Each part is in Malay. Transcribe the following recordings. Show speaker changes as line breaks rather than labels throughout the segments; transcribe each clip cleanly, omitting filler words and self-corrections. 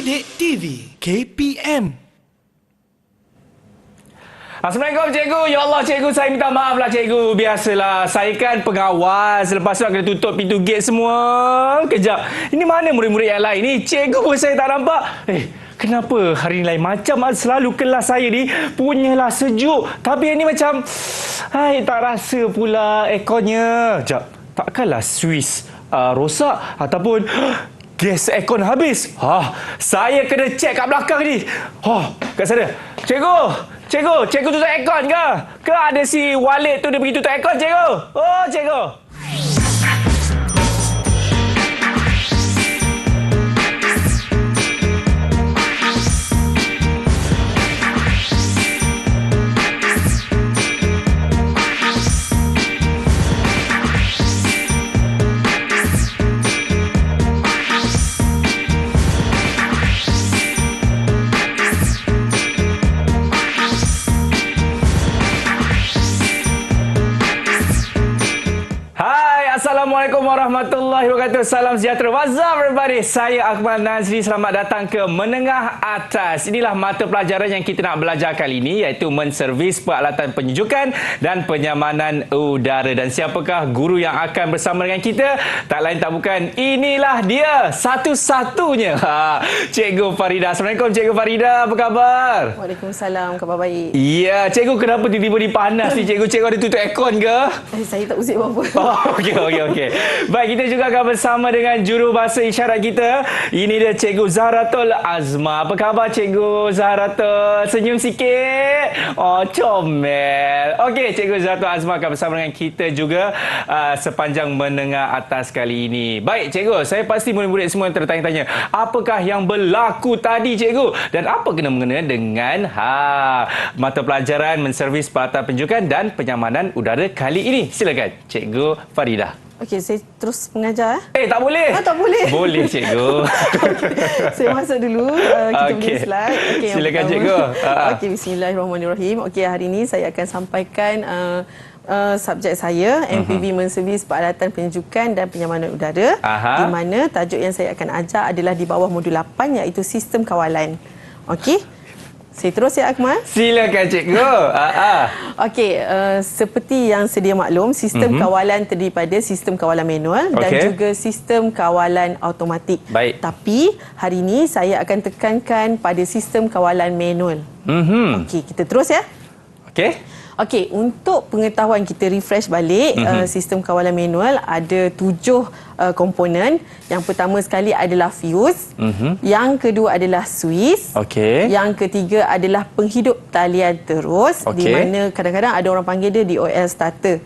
Didik TV KPM.
Assalamualaikum cikgu. Ya Allah cikgu, saya minta maaf lah cikgu. Biasalah, saya kan pengawas. Lepas tu kena tutup pintu gate semua. Kejap. Ini mana murid-murid yang lain ni? Cikgu pun saya tak nampak. Kenapa hari ni lain macam selalu kelas saya ni punyalah sejuk. Tapi yang ni macam tak rasa pula airconnya. Sekejap. Takkanlah Swiss rosak ataupun gas aircon habis. Saya kena cek kat belakang ni. Kat sana. Cikgu tutup aircon ke? Ke ada si Walid tu dia pergi tutup aircon, cikgu? Cikgu. Assalamualaikum warahmatullahi wabarakatuh. Salam sejahtera. What's up everybody? Saya Akmal Nazri. Selamat datang ke Menengah Atas. Inilah mata pelajaran yang kita nak belajar kali ini, iaitu menservis peralatan penyejukan dan penyamanan udara. Dan siapakah guru yang akan bersama dengan kita? Tak lain tak bukan, inilah dia satu-satunya, Cikgu Farida. Assalamualaikum Cikgu Farida. Apa khabar?
Waalaikumsalam. Khabar baik.
Ya, Cikgu kenapa tiba-tiba ni panas ni Cikgu? Cikgu ada tutup aircon ke?
Saya tak usik apa-apa.
Okey. Baik, kita juga akan bersama dengan jurubahasa isyarat kita. Ini dia Cikgu Zahratul Azma. Apa khabar Cikgu Zahratul? Senyum sikit. Comel. Okey, Cikgu Zahratul Azma akan bersama dengan kita juga sepanjang menengah atas kali ini. Baik, Cikgu, saya pasti murid-murid semua yang tertanya-tanya, apakah yang berlaku tadi Cikgu? Dan apa kena-mengena dengan mata pelajaran menservis peralatan penyejukan dan penyamanan udara kali ini? Silakan, Cikgu Farida.
Okey, saya terus mengajar.
Tak boleh.
Tak boleh.
Boleh, cikgu.
Saya masuk dulu. Kita beri slide.
Silakan, cikgu.
Okey, bismillahirrahmanirrahim. Okey, hari ini saya akan sampaikan subjek saya, MPV menservis peralatan penyejukan dan penyamanan udara. Di mana tajuk yang saya akan ajar adalah di bawah modul 8, iaitu sistem kawalan. Okey. Saya terus ya Akmal.
Silakan cikgu.
Okey, seperti yang sedia maklum, sistem kawalan terdiri pada sistem kawalan manual dan juga sistem kawalan automatik.
Baik.
Tapi hari ini saya akan tekankan pada sistem kawalan manual. Okey, kita terus ya. Okey, untuk pengetahuan kita refresh balik, sistem kawalan manual ada 7 komponen. Yang pertama sekali adalah fuse, yang kedua adalah Swiss, yang ketiga adalah penghidup talian terus, di mana kadang-kadang ada orang panggil dia DOL starter.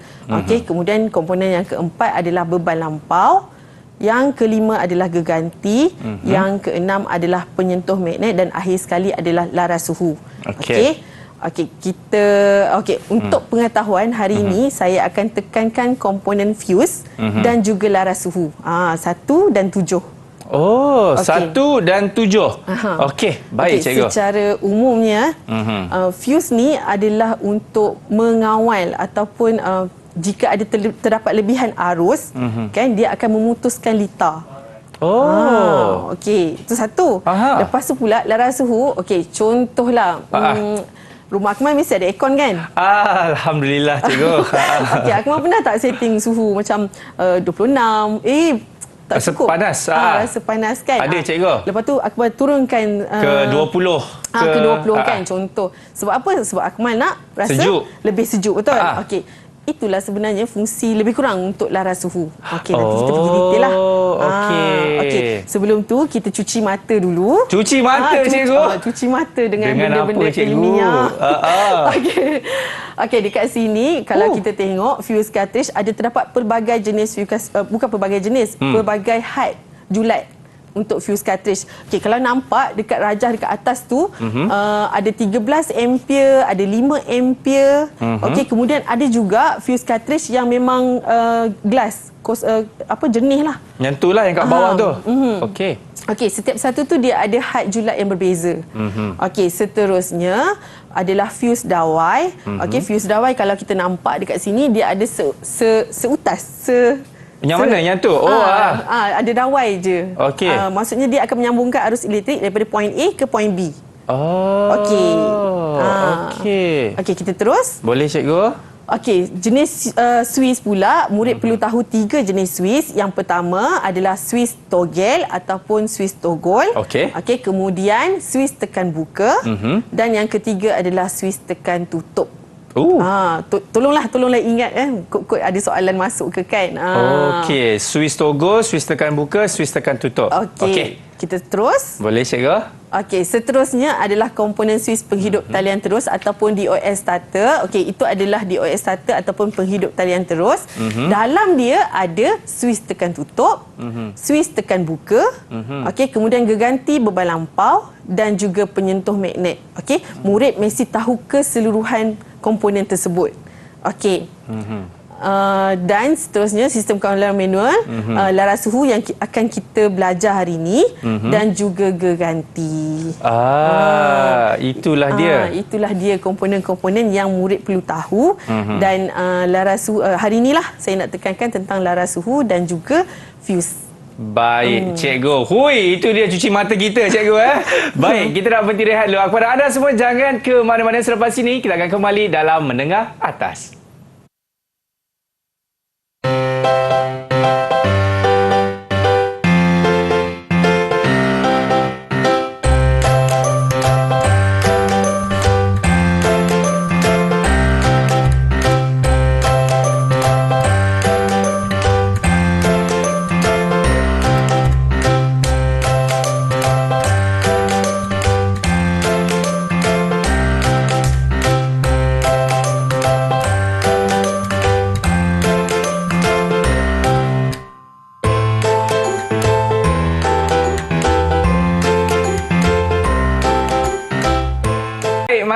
Kemudian komponen yang keempat adalah beban lampau, yang kelima adalah geganti, yang keenam adalah penyentuh magnet dan akhir sekali adalah laras suhu. Untuk pengetahuan hari ini saya akan tekankan komponen fuse dan juga laras suhu. 1 dan 7.
1 dan 7. Baik cikgu.
Secara umumnya fuse ni adalah untuk mengawal ataupun jika ada terdapat lebihan arus, kan dia akan memutuskan litar. Itu satu. Lepas tu pula laras suhu. Contohlah rumah Akmal mesti ada aircon kan?
Alhamdulillah cikgu.
Akmal pernah tak setting suhu macam 26? Tak cukup.
Panas.
Rasa panas kan?
Ada cikgu.
Lepas tu Akmal turunkan
ke 20.
Ke 20 kan contoh. Sebab apa? Sebab Akmal nak rasa sejuk. Lebih sejuk, betul? Itulah sebenarnya fungsi lebih kurang untuk laras suhu. Nanti kita pergi detail lah. Sebelum tu kita cuci mata dulu.
Cuci mata cikgu?
Cuci mata dengan benda-benda ilmiah. Dekat sini kalau kita tengok fuse cartridge ada terdapat pelbagai jenis pelbagai height julat untuk fuse cartridge. Kalau nampak dekat rajah dekat atas tu ada 13 ampere, ada 5 ampere. Kemudian ada juga fuse cartridge yang memang glass, jernih lah.
Yang tu lah yang kat bawah tu.
Setiap satu tu dia ada had julat yang berbeza. Seterusnya adalah fuse dawai. Fuse dawai kalau kita nampak dekat sini dia ada seutas
Yang mana? Yang tu?
Ada dawai je.
Okey.
Maksudnya dia akan menyambungkan arus elektrik daripada point A ke point B.
Okey.
Okey, kita terus.
Boleh cikgu?
Okey, jenis Swiss pula, murid perlu tahu 3 jenis Swiss. Yang pertama adalah Swiss togel ataupun Swiss toggle.
Okey.
Okey, kemudian Swiss tekan buka dan yang ketiga adalah Swiss tekan tutup. Tolonglah ingat kod ada soalan masuk ke kan.
Okey, Swiss toggle, Swiss tekan buka, Swiss tekan tutup.
Okey. Kita terus.
Boleh cikgu?
Okey, seterusnya adalah komponen Swiss penghidup talian terus ataupun DOS starter. Okey, itu adalah DOS starter ataupun penghidup talian terus. Dalam dia ada Swiss tekan tutup, Swiss tekan buka. Okey, kemudian geganti beban lampau dan juga penyentuh magnet. Okey, murid mesti tahu keseluruhan komponen tersebut. Okey. Dan seterusnya sistem kawalan manual, laras suhu yang akan kita belajar hari ini dan juga geganti.
Itulah dia.
Itulah dia komponen-komponen yang murid perlu tahu. Dan laras suhu, hari inilah saya nak tekankan tentang laras suhu dan juga fuse.
Baik, cikgu. Hui, itu dia cuci mata kita, cikgu. Baik, kita nak berhenti rehat dulu. Kepada anda semua, jangan ke mana-mana selepas ini. Kita akan kembali dalam Menengah Atas.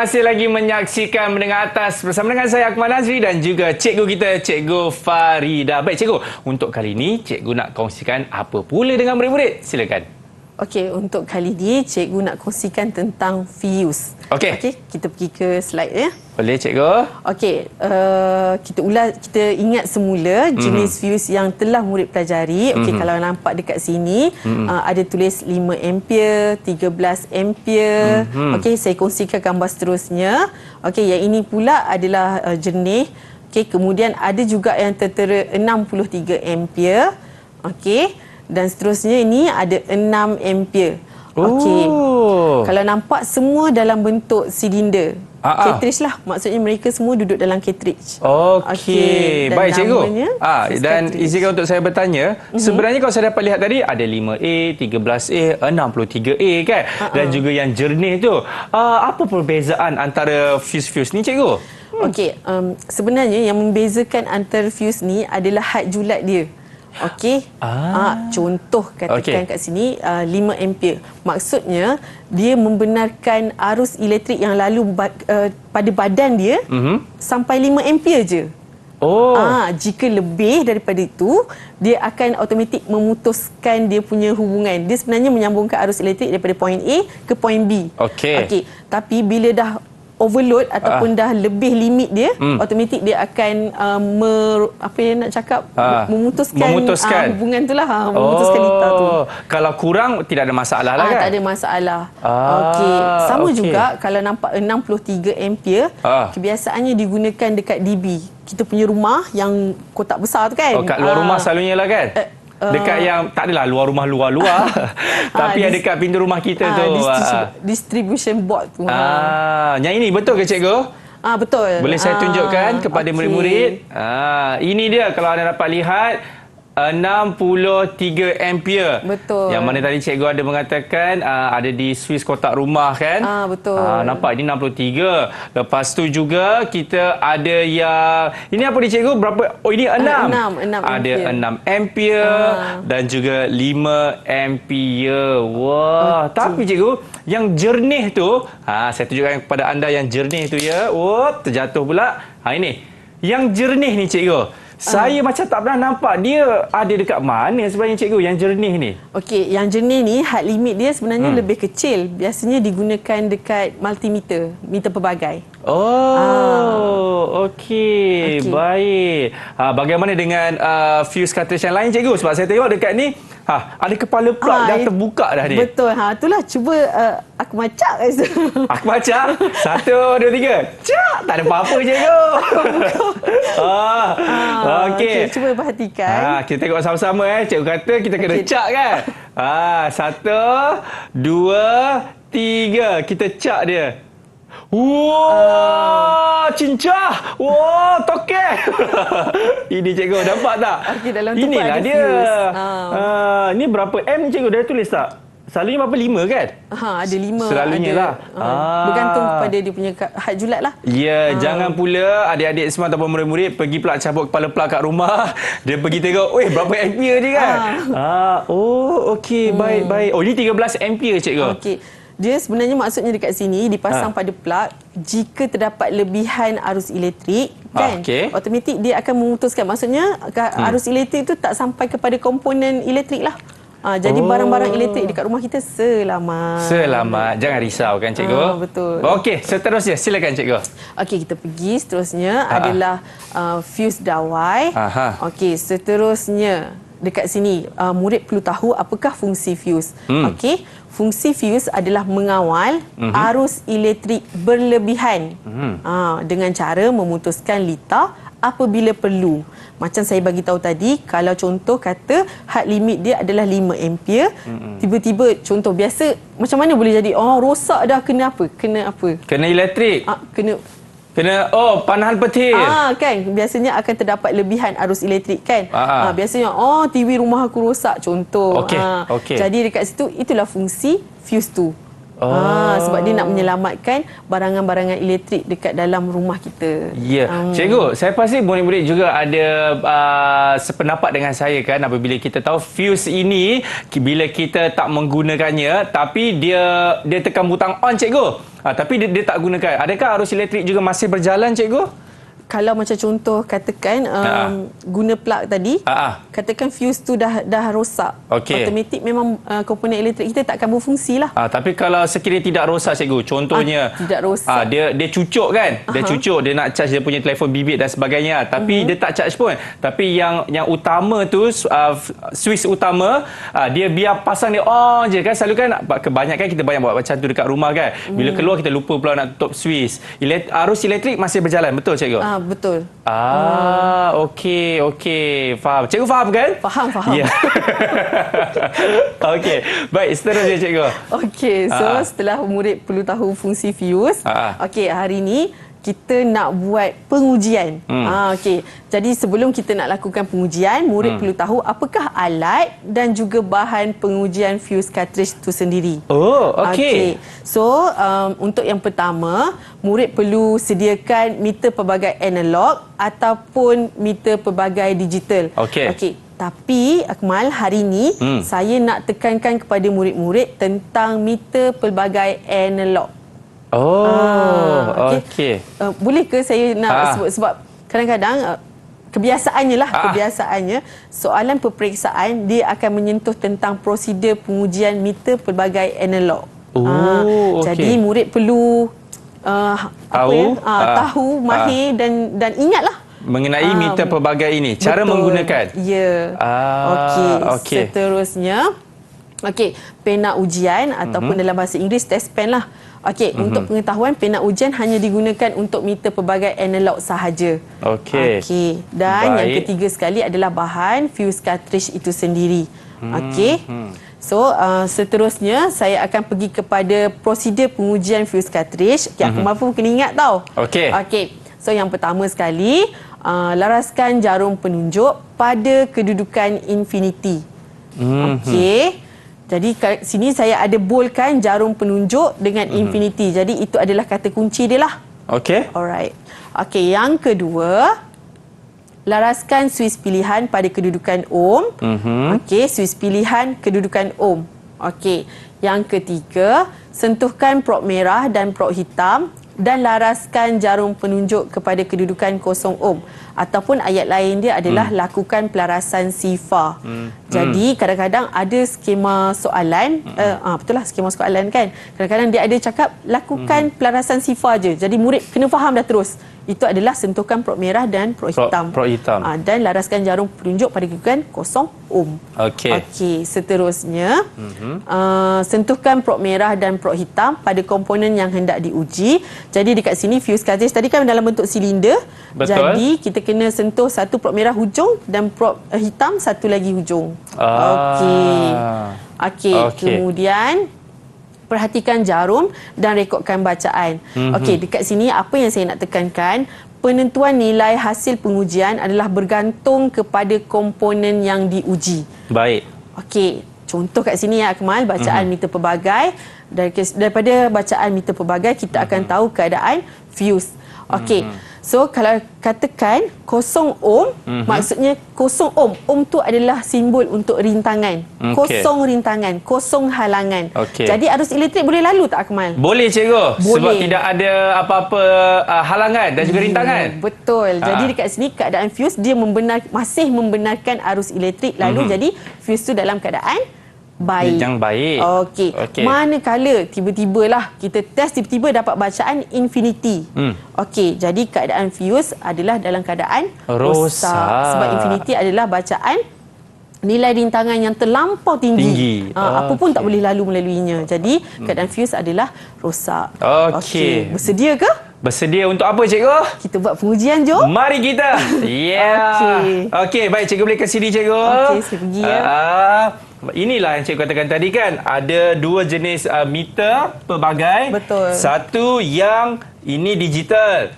Masih lagi menyaksikan Menengah Atas bersama dengan saya Akmal Nazri dan juga cikgu kita, Cikgu Farida. Baik cikgu, untuk kali ini cikgu nak kongsikan apa pula dengan murid-murid? Silakan.
Okey, untuk kali ini cikgu nak kongsikan tentang fuse. Okey, kita pergi ke slide ya.
Boleh cikgu?
Okey, kita ingat semula jenis fuse yang telah murid pelajari. Okey, kalau nampak dekat sini ada tulis 5 ampere, 13 ampere. Okey, saya kongsikan gambar seterusnya. Okey, yang ini pula adalah jernih. Okey, kemudian ada juga yang tertera 63 ampere. Okey, dan seterusnya ini ada 6 ampere. Okey. Kalau nampak semua dalam bentuk silinder. Cartridge lah. Maksudnya mereka semua duduk dalam cartridge.
Okey. Baik cikgu. Dan izinkan untuk saya bertanya, sebenarnya kalau saya dapat lihat tadi ada 5A, 13A, 63A kan? Dan juga yang jernih tu. Apa perbezaan antara fuse-fuse ni cikgu?
Okey, sebenarnya yang membezakan antara fuse ni adalah had julat dia. Okey. Contoh katakan kat sini 5 ampere. Maksudnya dia membenarkan arus elektrik yang lalu pada badan dia sampai 5 ampere je. Jika lebih daripada itu, dia akan automatik memutuskan dia punya hubungan. Dia sebenarnya menyambungkan arus elektrik daripada point A ke point B. Okey. Tapi bila dah overload ataupun dah lebih limit dia, automatik dia akan memutuskan hubungan tu lah, memutuskan litar tu.
Kalau kurang tidak ada masalah lah kan?
Tak ada masalah. Okey. Sama juga kalau nampak 63 ampere, kebiasaannya digunakan dekat DB. Kita punya rumah yang kotak besar tu kan?
Kat luar rumah selalunya lah kan? Dekat yang tak adalah luar rumah luar-luar tapi ada dekat pintu rumah kita tu
distribution board tu.
Yang ini betul ke cikgu?
Betul.
Boleh saya tunjukkan kepada murid-murid? Ini dia kalau anda dapat lihat 63 ampere.
Betul.
Yang mana tadi cikgu ada mengatakan ada di Swiss kotak rumah kan?
Betul.
Nampak ini 63. Lepas tu juga kita ada yang ini apa ni cikgu? Berapa? Oh ini 6.
6
ada 6 ampere dan juga 5 ampere. Wah, tapi cikgu, yang jernih tu, saya tunjukkan kepada anda yang jernih tu ya. Terjatuh pula. Ini. Yang jernih ni cikgu. Saya macam tak pernah nampak. Dia ada dekat mana sebenarnya cikgu yang jernih ni?
Okey, yang jernih ni had limit dia sebenarnya lebih kecil. Biasanya digunakan dekat multimeter, meter pelbagai.
Oh, okey. Baik. Bagaimana dengan fuse cartridge yang lain cikgu? Sebab saya tengok dekat ni ada kepala plug dah terbuka dah ni.
Betul. Itulah cuba aku macak kat situ.
Aku macam 1, 2, 3. Cak, tak ada apa-apa cikgu. Okey.
Cuba perhatikan.
Kita tengok sama-sama Cikgu kata kita kena cak kan. 1, 2, 3. Kita cak dia. Wah, cincah. Wah, tokek. Ini cikgu nampak tak?
Okey, dalam tu
inilah
ada
dia. Ini berapa M cikgu dah tulis tak? Selalunya berapa? 5 kan?
Ada 5.
Selalunya
ada,
lah.
Bergantung kepada dia punya had julat lah.
Ya, jangan pula adik-adik semua ataupun murid-murid pergi pula cabut kepala plug kat rumah. Dia pergi tengok, berapa ampere ni kan? Okey, baik. Oh, ini 13 ampere cikgu.
Okey. Dia sebenarnya maksudnya dekat sini dipasang pada plug jika terdapat lebihan arus elektrik kan, automatik dia akan memutuskan. Maksudnya arus elektrik itu tak sampai kepada komponen elektrik lah. Jadi barang-barang elektrik dekat rumah kita selamat.
Jangan risau kan cikgu.
Betul.
Okey, seterusnya silakan cikgu.
Okey, kita pergi seterusnya adalah fuse dawai. Okey, seterusnya dekat sini murid perlu tahu apakah fungsi fuse. Okey, fungsi fuse adalah mengawal arus elektrik berlebihan dengan cara memutuskan litar apabila perlu. Macam saya bagi tahu tadi, kalau contoh kata had limit dia adalah 5 ampere, tiba-tiba contoh biasa macam mana boleh jadi rosak dah, kena apa?
Kena elektrik. Kena panahan petir.
Kan biasanya akan terdapat lebihan arus elektrik kan. Biasanya TV rumah aku rosak contoh.
Okey.
Jadi dekat situ itulah fungsi fuse tu. Sebab dia nak menyelamatkan barangan-barangan elektrik dekat dalam rumah kita.
Ya. Cikgu, saya pasti murid-murid juga ada sependapat dengan saya kan apabila kita tahu fuse ini bila kita tak menggunakannya tapi dia tekan butang on cikgu. Tapi dia tak gunakan. Adakah arus elektrik juga masih berjalan cikgu?
Kalau macam contoh katakan guna plug tadi, katakan fuse tu dah rosak. Automatik memang komponen elektrik kita tak akan berfungsi lah.
Tapi kalau sekiranya tidak rosak cikgu, contohnya
tidak rosak.
Dia cucuk kan? Dia cucuk, dia nak charge dia punya telefon bimbit dan sebagainya. Tapi dia tak charge pun. Tapi yang utama tu switch utama dia biar pasang dia on je kan. Selalu kan kebanyakan kita banyak buat macam tu dekat rumah kan. Bila keluar kita lupa pula nak tutup switch. Arus elektrik masih berjalan, betul cikgu?
Betul.
Okey. Faham. Cikgu faham kan?
Faham.
Ya. Okey. Baik, seterusnya cikgu.
Okey, so setelah murid perlu tahu fungsi fuse, okey, hari ni kita nak buat pengujian. Okey. Jadi sebelum kita nak lakukan pengujian, murid perlu tahu apakah alat dan juga bahan pengujian fuse cartridge itu sendiri.
Okey.
So, untuk yang pertama, murid perlu sediakan meter pelbagai analog ataupun meter pelbagai digital. Okey. Tapi Akmal, hari ini saya nak tekankan kepada murid-murid tentang meter pelbagai analog. Okey. Boleh ke saya nak sebut sebab kadang-kadang kebiasaannya soalan peperiksaan dia akan menyentuh tentang prosedur pengujian meter pelbagai analog. Jadi murid perlu tahu, mahir dan ingatlah
mengenai meter pelbagai ini, cara menggunakan.
Ya. Okey. Seterusnya pena ujian ataupun dalam bahasa Inggeris test pen lah. Untuk pengetahuan, pena ujian hanya digunakan untuk meter pelbagai analog sahaja. Dan yang ketiga sekali adalah bahan fuse cartridge itu sendiri. So, seterusnya saya akan pergi kepada prosedur pengujian fuse cartridge. Aku mahu kena ingat tau. So, yang pertama sekali, laraskan jarum penunjuk pada kedudukan infinity. Jadi sini saya ada boldkan jarum penunjuk dengan infinity. Jadi itu adalah kata kunci dia lah. Alright. Yang kedua, laraskan suis pilihan pada kedudukan ohm. Suis pilihan kedudukan ohm. Yang ketiga, sentuhkan prop merah dan prop hitam dan laraskan jarum penunjuk kepada kedudukan 0 ohm. Ataupun ayat lain dia adalah lakukan pelarasan sifar. Jadi kadang-kadang ada skema soalan, betul lah skema soalan kan. Kadang-kadang dia ada cakap lakukan pelarasan sifar je. Jadi murid kena faham dah terus. Itu adalah sentuhkan prop merah dan prop hitam.
Prop hitam.
Dan laraskan jarum penunjuk pada kedudukan 0 ohm. Okey, seterusnya sentuhkan prop merah dan prop hitam pada komponen yang hendak diuji. Jadi dekat sini fuse cartridge tadi kan dalam bentuk silinder.
Betul.
Jadi kita kena sentuh satu prop merah hujung dan prop hitam satu lagi hujung. Okey, kemudian perhatikan jarum dan rekodkan bacaan. Okey, dekat sini apa yang saya nak tekankan, penentuan nilai hasil pengujian adalah bergantung kepada komponen yang diuji.
Baik.
Okey, contoh kat sini ya Akmal, bacaan meter pelbagai. Daripada bacaan meter pelbagai kita akan tahu keadaan fuse. Okey. So kalau katakan 0 ohm, maksudnya 0 ohm. Ohm tu adalah simbol untuk rintangan. Kosong rintangan, kosong halangan. Jadi arus elektrik boleh lalu tak Akmal? apa-apa halangan dan juga rintangan. Betul. Jadi dekat sini keadaan fuse dia masih membenarkan arus elektrik lalu. Jadi fuse tu dalam keadaan baik.
Yang baik.
Okey. Manakala tiba-tibalah kita test tiba-tiba dapat bacaan infinity. Okey, jadi keadaan fuse adalah dalam keadaan rosak. Sebab infinity adalah bacaan nilai rintangan yang terlampau tinggi. Apa pun tak boleh lalu melaluinya. Jadi keadaan fuse adalah rosak. Okey. Bersedia ke?
Bersedia untuk apa cikgu?
Kita buat pengujian jom.
Mari kita. Okey, baik cikgu boleh ke sini cikgu.
Okey, saya pergi ya.
Inilah yang cikgu katakan tadi kan, ada dua jenis meter pelbagai.
Betul.
Satu yang ini digital.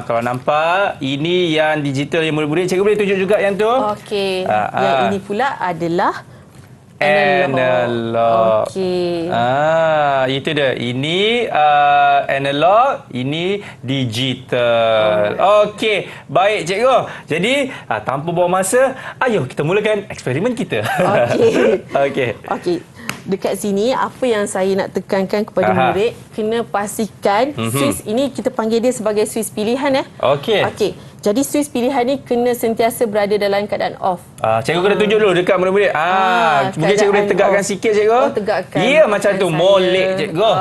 Kalau nampak ini yang digital yang murid-murid, cikgu boleh tunjuk juga yang tu.
Okey. Yang ini pula adalah analog. Okey.
Itu dia. Ini analog, ini digital. Okey, baik cikgu. Jadi, tanpa buang masa, ayo kita mulakan eksperimen kita. Okey. Dekat sini apa yang saya nak tekankan kepada murid, kena pastikan switch ini kita panggil dia sebagai switch pilihan ya. Okey. Jadi switch pilihan ni kena sentiasa berada dalam keadaan off. Cikgu kena tunjuk dulu dekat murid-murid. Mungkin cikgu boleh tegakkan sikit cikgu. Tegakkan. Ya, macam tu. Molek cikgu.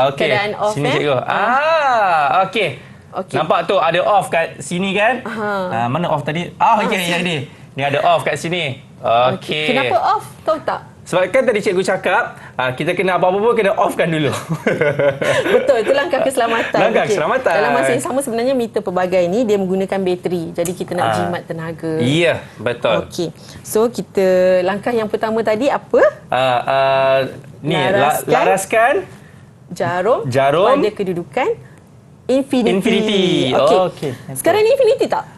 Okey.
Keadaan off
sini cikgu. Okey. Nampak tu ada off kat sini kan? Mana off tadi? Okey, ni. Ni ada off kat sini. Okey.
Kenapa off? Tahu tak?
Sebab kan tadi cikgu cakap, kita kena apa-apa pun kena offkan dulu.
Betul, itu langkah keselamatan.
Langkah keselamatan.
Dalam masa yang sama sebenarnya meter pelbagai ni dia menggunakan bateri. Jadi kita nak jimat tenaga.
Ya, betul.
Okey. So kita langkah yang pertama tadi apa?
Laraskan
jarum pada kedudukan infinity. Okey. Sekarang ni infinity tak?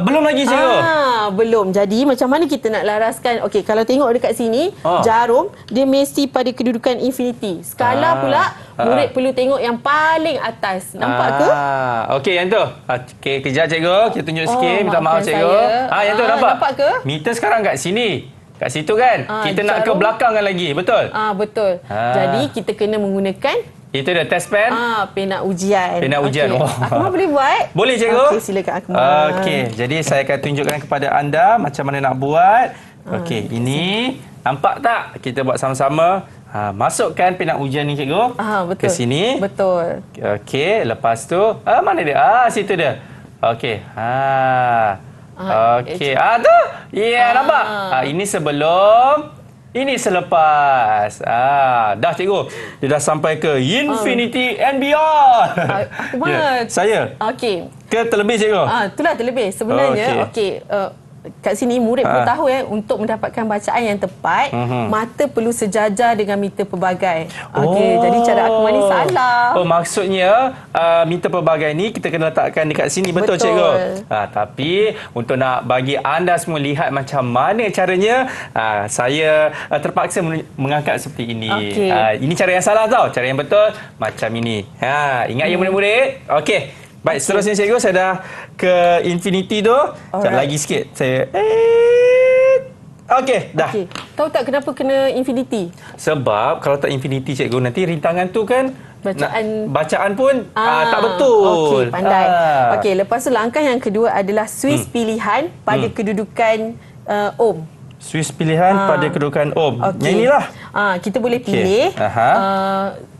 Belum lagi cikgu.
Belum. Jadi macam mana kita nak laraskan? Okey, kalau tengok dekat sini, jarum dia mesti pada kedudukan infinity. Skala pula murid perlu tengok yang paling atas. Nampak ke?
Okey, yang tu. Okey, kejap cikgu. Kita tunjuk sikit. Minta maaf cikgu. Yang tu nampak?
Nampak ke?
Meter sekarang kat sini. Kat situ kan? Kita nak ke belakang lagi. Betul?
Betul. Jadi kita kena menggunakan
itu dah test pen.
Pena ujian.
Pena ujian.
Akmal boleh buat?
Boleh cikgu.
Okey, silakan Akmal.
Okey, jadi saya akan tunjukkan kepada anda macam mana nak buat. Okey, ini nampak tak? Kita buat sama-sama. Masukkan pena ujian ni cikgu.
Betul.
Ke sini.
Betul.
Okey, lepas tu mana dia? Situ dia. Okey. Okey. Tu. Ya, nampak? Ini sebelum, ini selepas. Dah cikgu. Dia dah sampai ke infinity and beyond. Saya.
Okey.
Ke terlebih cikgu?
Itulah terlebih. Sebenarnya, okey. Kat sini murid perlu tahu untuk mendapatkan bacaan yang tepat, mata perlu sejajar dengan meter pelbagai. Okey, jadi cara Akmal ni salah.
Maksudnya meter pelbagai ni kita kena letakkan dekat sini. Betul cikgu? Tapi untuk nak bagi anda semua lihat macam mana caranya, saya terpaksa mengangkat seperti ini. Ini cara yang salah tau. Cara yang betul macam ini. Ingat ya murid-murid? Okey. Baik, seterusnya cikgu, saya dah ke infinity tu. Sekejap lagi sikit. Saya Okey, dah.
Okey. Tahu tak kenapa kena infinity?
Sebab kalau tak infinity cikgu, nanti rintangan tu kan bacaan pun tak betul.
Okey, pandai. Okey, lepas tu langkah yang kedua adalah Swiss pilihan pada kedudukan ohm.
Swiss pilihan pada kedudukan ohm.
Okay.
Yang inilah.
Kita boleh pilih.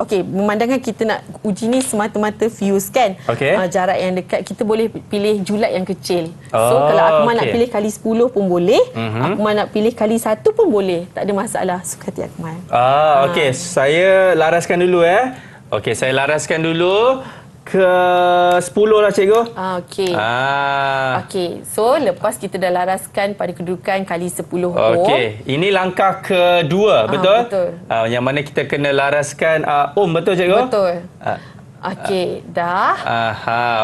Okey, memandangkan kita nak uji ni semata-mata fuse kan. Jarak yang dekat, kita boleh pilih julat yang kecil. So kalau Akmal nak pilih kali 10 pun boleh. Akmal nak pilih kali 1 pun boleh. Tak ada masalah, suka hati Akmal.
Okey, saya laraskan dulu Okey, saya laraskan dulu ke 10 lah cikgu.
Okey. Okey. So lepas kita dah laraskan pada kedudukan kali 10 ohm.
Okey. Ini langkah kedua, betul?
Betul.
Yang mana kita kena laraskan ohm, betul cikgu?
Betul. Okey, dah.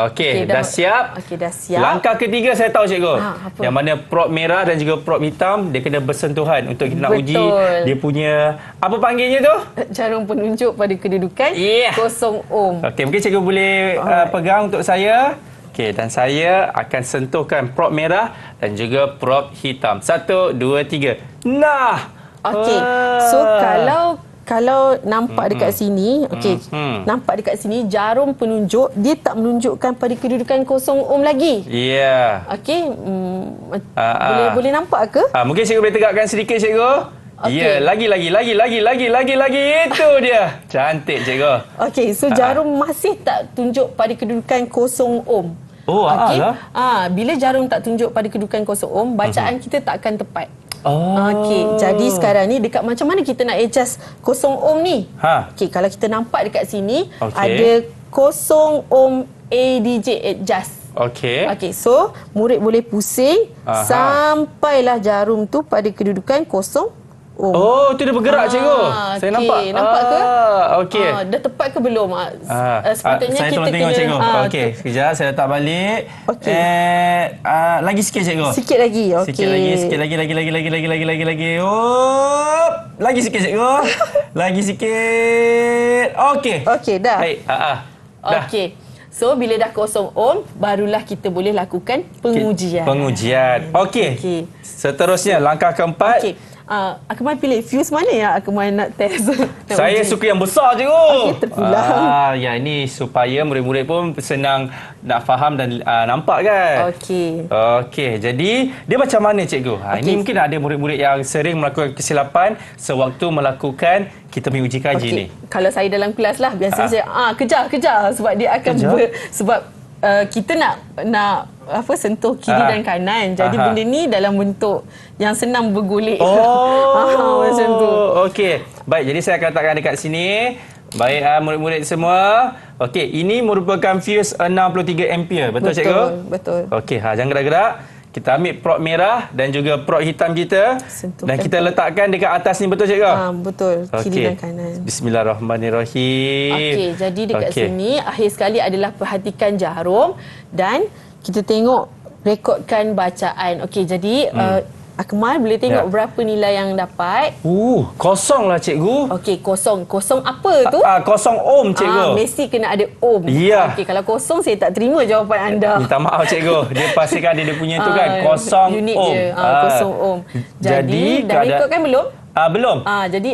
Okey, dah siap.
Okey, dah siap.
Langkah ketiga saya tahu cikgu.
Apa?
Yang mana prop merah dan juga prop hitam dia kena bersentuhan untuk kita nak uji dia punya apa panggilnya tu?
Jarum penunjuk pada kedudukan 0 ohm.
Okey, mungkin cikgu boleh pegang untuk saya. Okey, dan saya akan sentuhkan prop merah dan juga prop hitam. 1, 2, 3. Nah.
Okey. So kalau nampak dekat sini, okey. Nampak dekat sini jarum penunjuk dia tak menunjukkan pada kedudukan 0 ohm lagi.
Ya.
Okey. Boleh nampak ke?
Mungkin cikgu boleh tegakkan sedikit cikgu. Ya, lagi. Itu dia. Cantik cikgu.
Okey, so jarum masih tak tunjuk pada kedudukan 0 ohm.
Okey.
Bila jarum tak tunjuk pada kedudukan 0 ohm, bacaan kita tak akan tepat. Okey, jadi sekarang ni dekat macam mana kita nak adjust 0 ohm ni? Okey, kalau kita nampak dekat sini ada 0 ohm ADJ adjust. Okey, so murid boleh pusing sampailah jarum tu pada kedudukan 0 ohm.
Itu dia bergerak cikgu. Saya nampak.
Nampak ke?
Okey.
Dah tepat ke belum? Sepatutnya
saya
kita
tengok
kena
cikgu. Okey, sekejap saya letak balik.
Okey.
Lagi sikit cikgu.
Sikit lagi. Okey.
Sikit lagi. Lagi sikit cikgu. Lagi sikit. Okey.
Okey, dah.
Baik. Dah.
Okey. So bila dah 0 ohm, barulah kita boleh lakukan pengujian.
Okey. Seterusnya langkah keempat.
Okey. Akmal pilih fuse mana yang Akmal nak test?
Saya suka yang besar cikgu.
Okey, terpulang.
Ya, ini supaya murid-murid pun senang nak faham dan nampak kan. Okey, jadi dia macam mana cikgu? Ini mungkin ada murid-murid yang sering melakukan kesilapan sewaktu melakukan kita punya uji kaji ni.
Kalau saya dalam kelas lah, biasanya saya kejar sebab dia akan sebab kita nak sentuh kiri dan kanan. Jadi benda ni dalam bentuk yang senang bergolek. Macam tu. Okey.
Baik, jadi saya akan letakkan dekat sini. Baik, murid-murid semua. Okey, ini merupakan fuse 63 ampere. Betul cikgu?
Betul.
Okey, jangan gerak-gerak. Kita ambil prop merah dan juga prop hitam kita. Dan kita letakkan dekat atas ni, betul cikgu?
Betul. Kiri dan kanan.
Bismillahirrahmanirrahim.
Okey, jadi dekat sini akhir sekali adalah perhatikan jarum dan kita tengok rekodkan bacaan. Okey, jadi Akmal boleh tengok berapa nilai yang dapat.
Kosong lah cikgu.
Okey, kosong. Kosong apa tu?
0 ohm cikgu.
Mesti kena ada ohm.
Ya.
Okey, kalau kosong saya tak terima jawapan anda.
Minta maaf cikgu. Dia pastikan dia punya tu kan 0
unit
ohm.
Unit je. 0 ohm. Jadi dah rekodkan belum?
Belum.
Jadi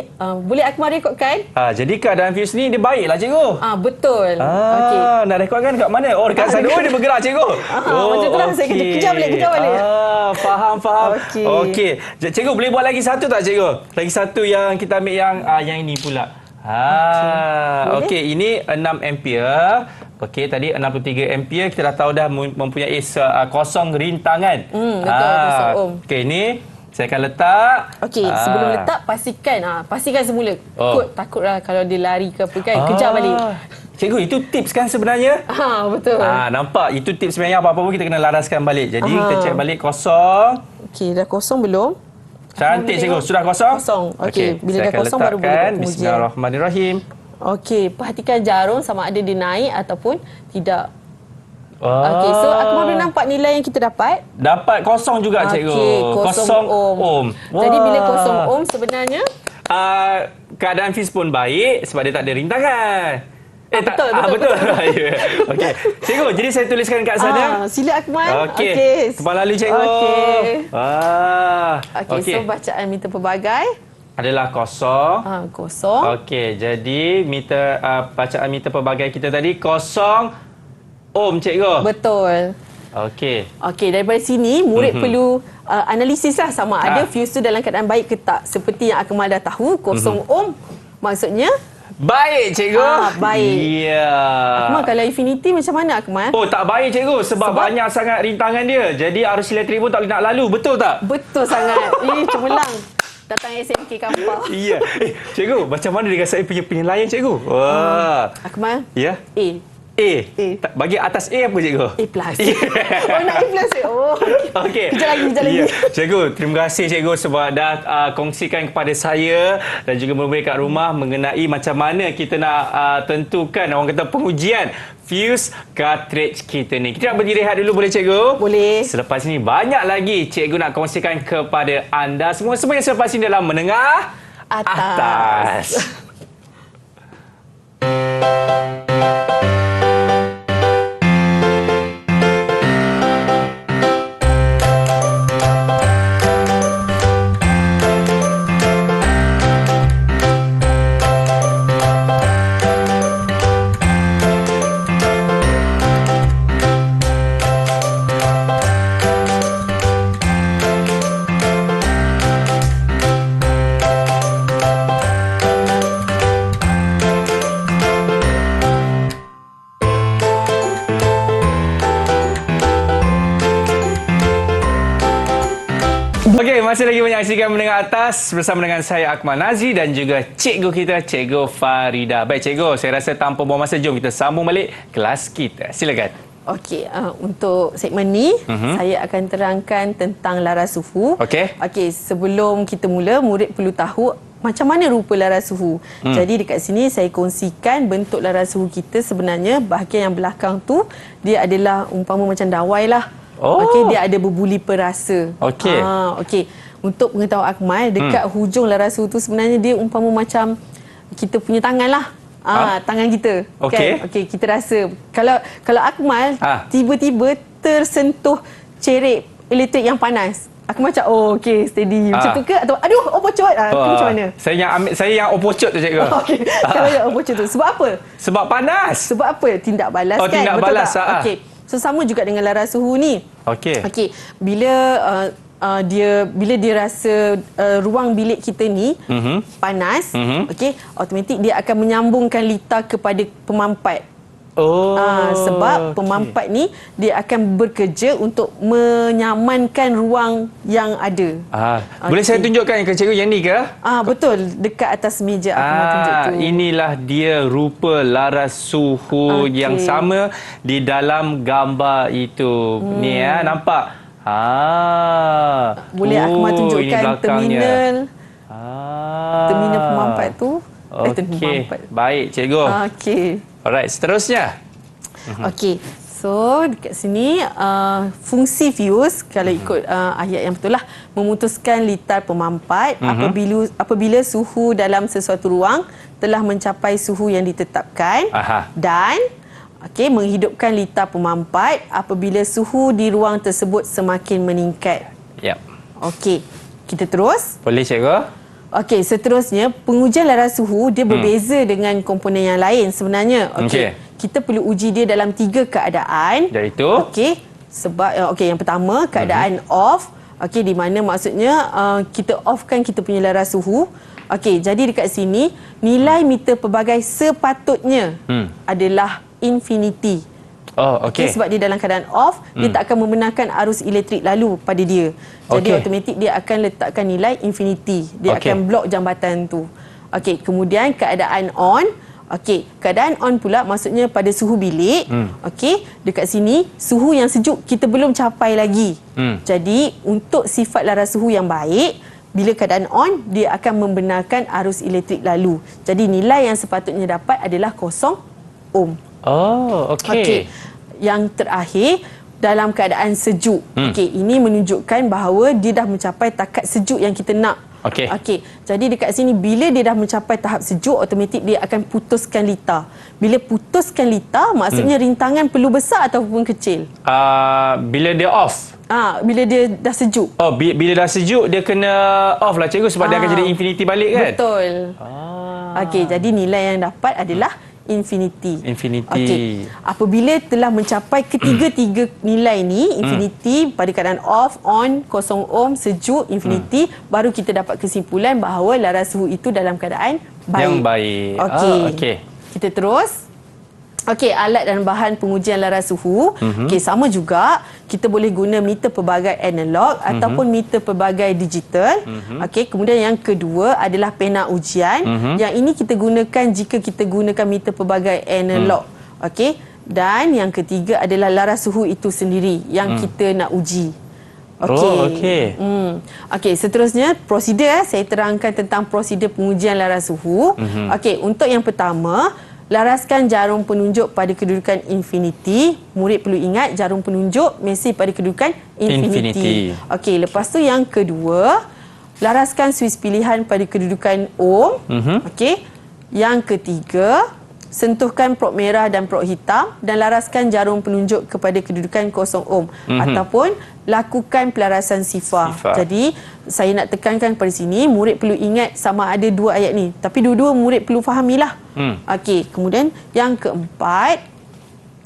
boleh Akmal rekodkan?
Jadi keadaan fuse ni dia baiklah cikgu.
Betul. Okey.
Nak rekodkan kat mana? Dekat sana. Dia bergerak cikgu.
Macam tu lah. Saya kejar balik.
Faham. Okey. Cikgu boleh buat lagi satu tak cikgu? Lagi satu yang kita ambil yang ini pula. Okey, ini 6 ampere. Okey, tadi 63 ampere kita dah tahu dah mempunyai kosong rintangan.
Betul, 0 ohm.
Okey, ini saya akan letak.
Okey, sebelum letak pastikan semula. Takutlah kalau dia lari ke apa kan, kejar balik.
Cikgu, itu tips kan sebenarnya?
Betul.
Nampak? Itu tips sebenarnya apa-apa pun kita kena laraskan balik. Jadi kita cek balik kosong.
Okey, dah kosong belum?
Cantik cikgu, sudah kosong?
Kosong. Okey, bila dah kosong baru boleh buat pengujian.
Bismillahirrahmanirrahim.
Okey, perhatikan jarum sama ada dia naik ataupun tidak. Okey, so Akmal boleh nampak nilai yang kita dapat?
Dapat kosong juga cikgu.
Okey, 0 ohm. Jadi bila 0 ohm sebenarnya
keadaan fuse pun baik sebab dia tak ada rintangan.
Betul.
Ya. Okey. Cikgu, jadi saya tuliskan kat sana.
Sila Akmal.
Okey. Tepat lalu cikgu.
Okey.
Okey.
So bacaan meter pelbagai
adalah kosong.
Kosong.
Okey, jadi bacaan meter pelbagai kita tadi 0 ohm, cikgu.
Betul.
Okey.
Okey, daripada sini murid perlu analisis lah sama ada fuse tu dalam keadaan baik ke tak. Seperti yang Akmal dah tahu, 0 ohm maksudnya
baik, cikgu.
Baik.
Ya.
Akmal, kalau infinity macam mana Akmal?
Oh, tak baik, cikgu. Sebab banyak sangat rintangan dia. Jadi arus elektrik pun tak boleh nak lalu. Betul tak?
Betul sangat. Cemerlang. Datang SMK Kampar.
Ya. Cikgu, macam mana dengan saya punya penilaian, cikgu? Wah.
Akmal?
Ya?
A.
Bagi atas A apa, cikgu?
A+. Oh, nak A+. Oh,
okey.
Kejap lagi.
Ya. Cikgu, terima kasih cikgu sebab dah kongsikan kepada saya dan juga murid kat rumah mengenai macam mana kita nak tentukan orang kata pengujian fuse cartridge kita ni. Kita nak berdiri rehat dulu, boleh cikgu?
Boleh.
Selepas ini banyak lagi cikgu nak kongsikan kepada anda semua yang selepas ini dalam Menengah Atas. Okey, masih lagi menyaksikan Menengah Atas bersama dengan saya Akmal Nazri dan juga cikgu kita, Cikgu Farida. Baik cikgu, saya rasa tanpa buang masa, jom kita sambung balik kelas kita. Silakan.
Okey, untuk segmen ni saya akan terangkan tentang laras suhu. Okey, sebelum kita mula, murid perlu tahu macam mana rupa laras suhu. Jadi dekat sini saya kongsikan bentuk laras suhu kita. Sebenarnya bahagian yang belakang tu dia adalah umpama macam dawai lah. Okey, dia ada berbuli perasa. Okey. Untuk pengetahuan Akmal, dekat hujung laras suhu tu sebenarnya dia umpama macam kita punya tangan lah. Tangan kita. Okey, kita rasa. Kalau Akmal tiba-tiba tersentuh cerek elektrik yang panas, Akmal macam okey, steady. Macam tu ke? Atau aduh, opocot. Macam mana?
Saya yang opocot tu, cikgu.
Okey. Kalau yang opocot tu sebab apa?
Sebab panas.
Sebab apa? Tindak balas kan?
Tindak
Betul
balas.
tak? Okey. So sama juga dengan laras suhu ni. Okey. Bila dia rasa ruang bilik kita ni panas, okey, automatik dia akan menyambungkan litar kepada pemampat. Sebab pemampat ni dia akan bekerja untuk menyamankan ruang yang ada.
Boleh saya tunjukkan ke cikgu yang ni ke?
Betul, dekat atas meja aku tunjuk tu.
Inilah dia rupa laras suhu yang sama di dalam gambar itu. Ni nampak?
Boleh Akmal tunjukkan terminal. Terminal pemampat tu.
Okey. Baik, cikgu.
Okey.
Alright, seterusnya.
Okey. So, dekat sini fungsi fuse kalau ikut ayat yang betul lah, memutuskan litar pemampat apabila suhu dalam sesuatu ruang telah mencapai suhu yang ditetapkan dan menghidupkan litar pemampat apabila suhu di ruang tersebut semakin meningkat. Okey. Kita terus?
Boleh, cikgu.
Okey, seterusnya pengujian laras suhu dia berbeza dengan komponen yang lain sebenarnya. Okey. Kita perlu uji dia dalam 3 keadaan.
Iaitu?
Okey. Sebab yang pertama keadaan off. Okey, di mana maksudnya kita offkan kita punya laras suhu. Okey, jadi dekat sini nilai meter pelbagai sepatutnya adalah infinity.
Okey.
Sebab dia dalam keadaan off, dia tak akan membenarkan arus elektrik lalu pada dia. Jadi automatik dia akan letakkan nilai infinity. Dia akan blok jambatan tu. Okey, kemudian keadaan on. Okey, keadaan on pula maksudnya pada suhu bilik. Okey, dekat sini suhu yang sejuk kita belum capai lagi. Jadi untuk sifat laras suhu yang baik, bila keadaan on, dia akan membenarkan arus elektrik lalu. Jadi nilai yang sepatutnya dapat adalah 0 ohm. Okey. Yang terakhir, dalam keadaan sejuk. Okey, ini menunjukkan bahawa dia dah mencapai takat sejuk yang kita nak.
Okey.
Okey. Jadi dekat sini bila dia dah mencapai tahap sejuk, automatik dia akan putuskan litar. Bila putuskan litar, maksudnya rintangan perlu besar ataupun kecil?
Bila dia off.
Bila dia dah sejuk.
Oh, bila dah sejuk dia kena off lah cikgu sebab dia akan jadi infinity balik kan?
Betul. Okey, jadi nilai yang dapat adalah infinity.
Infinity.
Okey. Apabila telah mencapai ketiga-tiga nilai ni, infinity pada keadaan off, on, kosong ohm, sejuk, infinity, baru kita dapat kesimpulan bahawa laras suhu itu dalam keadaan baik.
Yang baik.
Okey.
Okey.
Kita terus. Okey, alat dan bahan pengujian laras suhu. Okey, sama juga kita boleh guna meter pelbagai analog ataupun meter pelbagai digital. Okey, kemudian yang kedua adalah pena ujian. Yang ini kita gunakan jika kita gunakan meter pelbagai analog. Okey, dan yang ketiga adalah laras suhu itu sendiri yang kita nak uji. Okey.
Oh, okey.
Okey, seterusnya prosedur saya terangkan tentang prosedur pengujian laras suhu. Okey, untuk yang pertama, laraskan jarum penunjuk pada kedudukan infinity. Murid perlu ingat jarum penunjuk mesti pada kedudukan infinity. Okey, lepas tu yang kedua, laraskan suis pilihan pada kedudukan ohm. Okey. Yang ketiga, sentuhkan prop merah dan prop hitam dan laraskan jarum penunjuk kepada kedudukan kosong ohm ataupun lakukan pelarasan sifar. Jadi saya nak tekankan pada sini, murid perlu ingat sama ada dua ayat ni, tapi dua-dua murid perlu fahamilah. Okey, kemudian yang keempat,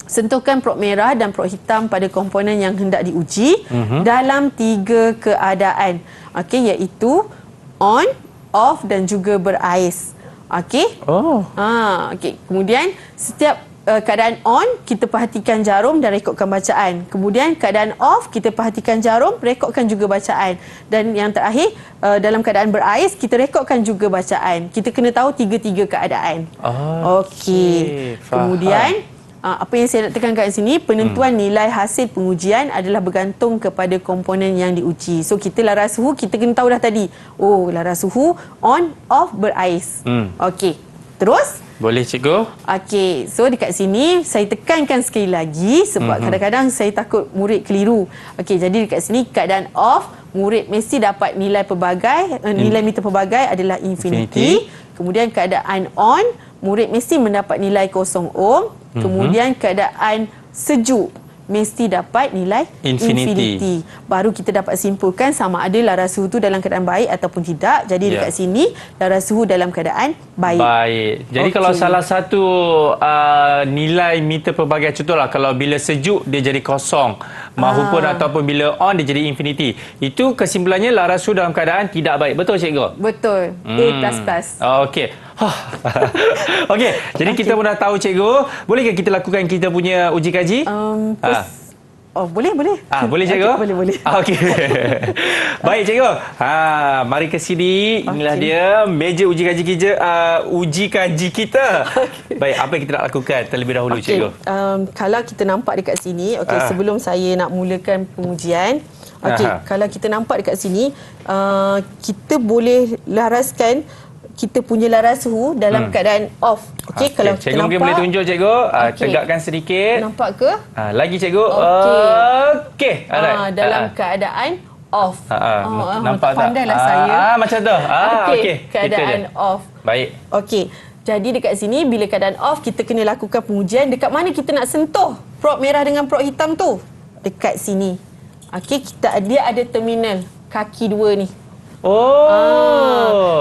sentuhkan prop merah dan prop hitam pada komponen yang hendak diuji dalam 3 keadaan. Okey, iaitu on, off dan juga berais. Okey. Okey. Kemudian setiap keadaan on, kita perhatikan jarum dan rekodkan bacaan. Kemudian keadaan off, kita perhatikan jarum, rekodkan juga bacaan. Dan yang terakhir, dalam keadaan berais, kita rekodkan juga bacaan. Kita kena tahu 3 keadaan. Okey. Kemudian apa yang saya nak tekankan di sini, penentuan nilai hasil pengujian adalah bergantung kepada komponen yang diuji. So kita laras suhu, kita kena tahu dah tadi. Oh, laras suhu on, off, berais. Okey. Terus?
Boleh cikgu?
Okey. So dekat sini saya tekankan sekali lagi sebab kadang-kadang saya takut murid keliru. Okey, jadi dekat sini keadaan off, murid mesti dapat nilai pelbagai, nilai meter pelbagai adalah infinity. Kemudian keadaan on, murid mesti mendapat nilai kosong ohm. Kemudian keadaan sejuk mesti dapat nilai infinity. Baru kita dapat simpulkan sama ada laras suhu tu dalam keadaan baik ataupun tidak. Jadi dekat sini laras suhu dalam keadaan baik.
Jadi kalau salah satu nilai meter pelbagai, contohlah kalau bila sejuk dia jadi kosong, mahupun ataupun bila on dia jadi infinity. Itu kesimpulannya laras suhu dalam keadaan tidak baik. Betul cikgu?
Betul. A++.
Okey. Okey, jadi kita pun dah tahu cikgu. Bolehkah kita lakukan kita punya uji kaji?
Boleh.
Boleh cikgu?
Okay, boleh.
Okey. Baik cikgu. Mari ke sini. Inilah dia meja uji kaji kita. Baik, apa yang kita nak lakukan terlebih dahulu cikgu?
Kalau kita nampak dekat sini, sebelum saya nak mulakan pengujian, kalau kita nampak dekat sini, kita boleh laraskan kita punya laras suhu dalam keadaan off. Okey, kalau kita
cikgu
nampak,
mungkin boleh tunjuk cikgu. Tegakkan sedikit.
Nampak ke?
Lagi cikgu. Okey.
Dalam keadaan off.
Nampak tak?
Pandailah saya.
Macam tu. Okey.
Keadaan off.
Baik.
Okey. Jadi dekat sini bila keadaan off, kita kena lakukan pengujian dekat mana kita nak sentuh prop merah dengan prop hitam tu. Dekat sini. Okey, dia ada terminal kaki dua ni.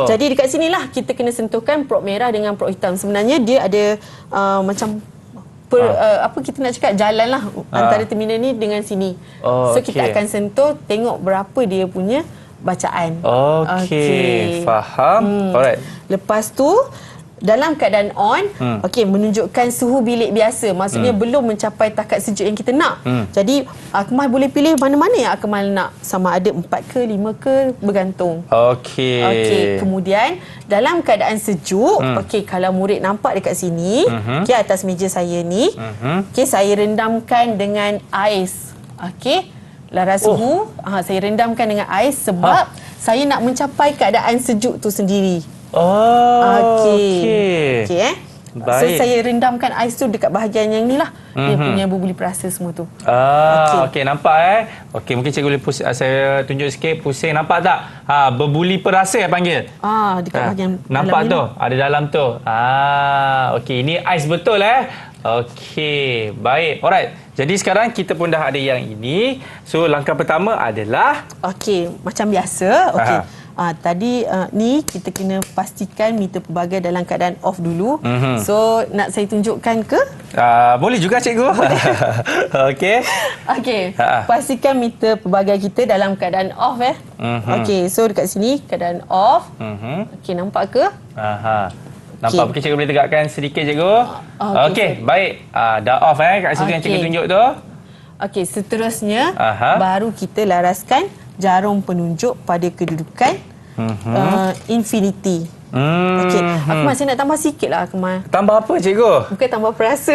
Jadi dekat sinilah kita kena sentuhkan prop merah dengan prop hitam. Sebenarnya dia ada macam apa kita nak cakap, jalan lah antara terminal ni dengan sini. So kita akan sentuh, tengok berapa dia punya bacaan.
Okey. Faham. Alright.
Lepas tu dalam keadaan on, menunjukkan suhu bilik biasa. Maksudnya belum mencapai takat sejuk yang kita nak. Jadi Akmal boleh pilih mana-mana yang Akmal nak. Sama ada 4 ke 5 ke, bergantung. Okey. Kemudian dalam keadaan sejuk, kalau murid nampak dekat sini, atas meja saya ni, saya rendamkan dengan ais. Laras suhu, saya rendamkan dengan ais sebab saya nak mencapai keadaan sejuk tu sendiri. Okey. So saya rendamkan ais tu dekat bahagian yang ni lah. Dia punya berbuli perasa semua tu.
Okey, nampak Okey, mungkin cikgu boleh saya tunjuk sikit pusing, nampak tak? Berbuli perasa panggil.
Dekat bahagian
nampak tu, ada dalam tu. Okey, ini ais betul Okey, baik. Alright. Jadi sekarang kita pun dah ada yang ini. So langkah pertama adalah
macam biasa. Tadi ni kita kena pastikan meter pelbagai dalam keadaan off dulu. So nak saya tunjukkan ke?
Boleh juga cikgu. Okey.
Pastikan meter pelbagai kita dalam keadaan off so dekat sini keadaan off. Nampak ke?
Nampak mungkin cikgu boleh tegakkan sedikit cikgu. Okey, baik. Dah off kat situ yang cikgu tunjuk tu.
Seterusnya baru kita laraskan jarum penunjuk pada kedudukan infinity. Akmal, saya nak tambah sikit lah, Akmal.
Tambah apa cikgu?
Bukan tambah perasa.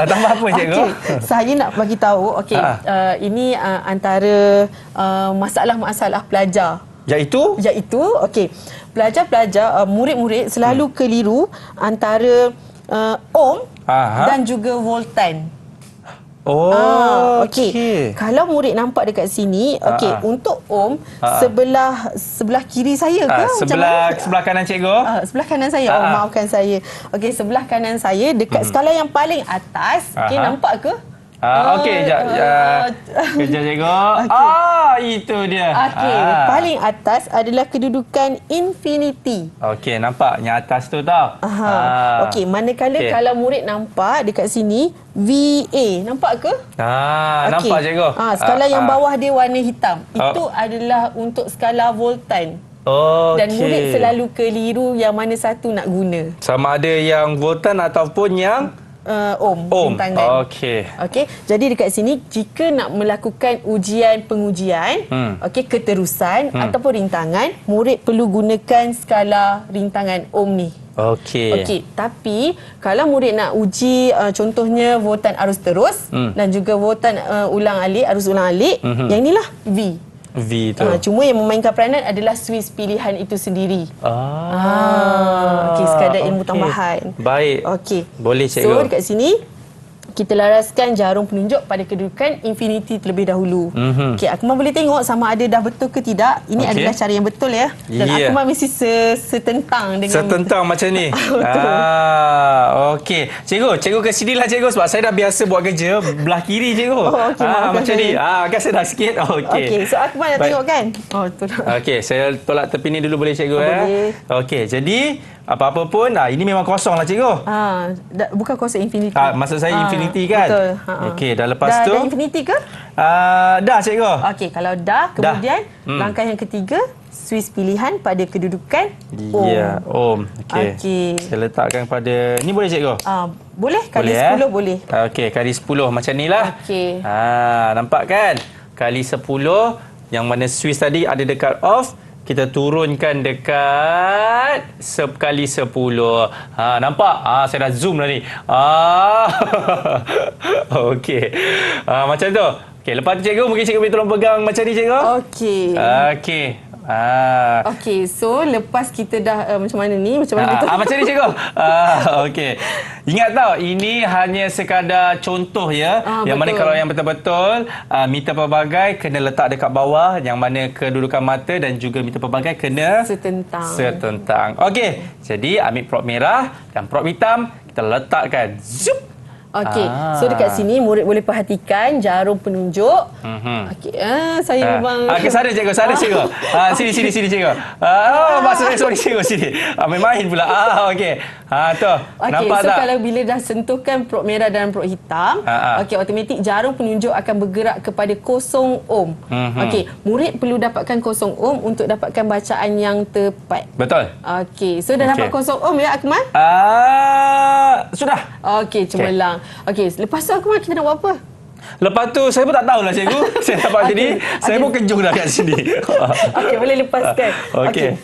Tambah apa cikgu?
Saya nak bagi tahu, ini antara masalah-masalah pelajar.
Iaitu,
pelajar-pelajar, murid-murid selalu keliru antara ohm dan juga voltan. Kalau murid nampak dekat sini, untuk ohm sebelah kiri saya ke?
Sebelah kanan cikgu.
Sebelah kanan saya. Maafkan saya. Sebelah kanan saya dekat skala yang paling atas. Nampak ke?
Kejap cikgu. Itu dia.
Paling atas adalah kedudukan infinity.
Nampak yang atas tu tau.
Manakala kalau murid nampak dekat sini VA, nampak ke?
Nampak cikgu.
Skala yang bawah dia warna hitam. Itu adalah untuk skala voltan. Dan murid selalu keliru yang mana satu nak guna.
Sama ada yang voltan ataupun yang
ohm. Rintangan. Jadi dekat sini jika nak melakukan pengujian keterusan ataupun rintangan, murid perlu gunakan skala rintangan ohm ni. Tapi kalau murid nak uji contohnya voltan arus terus dan juga voltan arus ulang alik, yang inilah V tu. Cuma yang memainkan peranan adalah suis pilihan itu sendiri. Sekadar ilmu tambahan.
Baik. Boleh cikgu.
So dekat sini kita laraskan jarum penunjuk pada kedudukan infinity terlebih dahulu. Akmal boleh tengok sama ada dah betul ke tidak. Ini adalah cara yang betul ya. Dan Akmal mesti setentang dengan
macam ni. Cikgu ke sini lah cikgu, sebab saya dah biasa buat kerja belah kiri cikgu. Macam ni. Agak sedap sikit.
So Akmal nak tengok kan?
Saya tolak tepi ni dulu boleh cikgu
boleh.
Jadi apa-apa pun ini memang kosong lah cikgu.
Bukan kosong infinity.
Maksud saya infinity kan?
Betul.
Dah lepas tu.
Dah infinity ke?
Dah cikgu.
Kalau dah, kemudian langkah yang ketiga, suis pilihan pada kedudukan ohm. Saya letakkan pada ni, boleh cikgu? Boleh, kali 10 boleh.
Kali 10 macam ni lah. Nampak kan? Kali 10 yang mana suis tadi ada dekat off, kita turunkan dekat kali 10. Nampak? Saya dah zoom dah ni. Macam tu. Lepas tu cikgu, mungkin cikgu boleh tolong pegang macam ni cikgu.
So lepas kita dah macam mana ni? Macam mana betul?
Macam ni cikgu. Ingat tau, ini hanya sekadar contoh ya. Yang mana kalau yang betul-betul meter pelbagai kena letak dekat bawah, yang mana kedudukan mata dan juga meter pelbagai kena setentang. Jadi ambil prop merah dan prop hitam, kita letakkan. Zup.
So dekat sini murid boleh perhatikan jarum penunjuk. Saya memang
sada cikgu. Sini cikgu. Maksud saya, sorry cikgu, sini. Main pula. Tu. Nampak tak?
Kalau bila dah sentuhkan prop merah dan prop hitam, automatik jarum penunjuk akan bergerak kepada 0 ohm. Murid perlu dapatkan 0 ohm untuk dapatkan bacaan yang tepat.
Betul.
So dah dapat 0 ohm ya Akmal?
Sudah.
Cemerlang. Lepas tu Akmal, kita nak buat apa?
Lepas tu saya pun tak tahulah cikgu. Saya dapat jadi saya pun kejung dah kat sini.
Boleh lepaskan.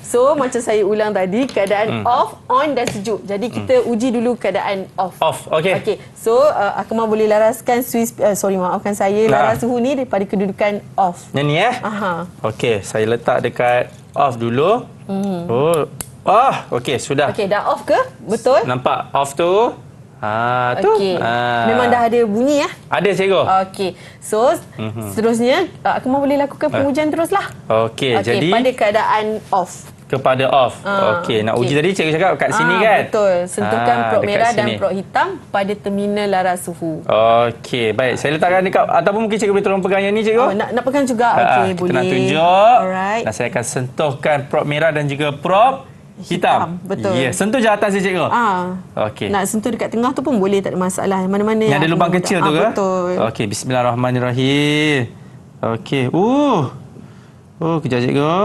So macam saya ulang tadi, keadaan off, on dan sejuk. Jadi kita uji dulu keadaan off. So Akmal boleh laraskan suis, maafkan saya, laras suhu ni daripada kedudukan off.
Yang ni saya letak dekat off dulu. Okey, sudah.
Okey, dah off ke? Betul?
Nampak off tu. Tu.
Okey. Memang dah ada bunyi ya?
Ada, cikgu.
Okey. So, seterusnya Akmal boleh lakukan pengujian teruslah.
Okey, jadi
pada keadaan off.
kepada off. Okey, nak uji tadi cikgu cakap kat sini kan?
Betul. Sentuhkan prop
dekat
merah dan
sini.
prop hitam pada terminal laras suhu.
Okey, baik. Saya letakkan dekat ataupun mungkin cikgu boleh tolong pegang yang ni, cikgu.
Nak pegang juga? Okey,
kita
boleh.
nak tunjuk.
Alright.
Dan saya akan sentuhkan prop merah dan juga prop hitam.
Betul.
Ya, sentuh je atas je, cikgu. Okey.
Nak sentuh dekat tengah tu pun boleh, tak ada masalah. Mana-mana
Yang ada lubang kecil tu ke?
Betul.
Okey, bismillahirrahmanirrahim. Okey. Kejap, cikgu.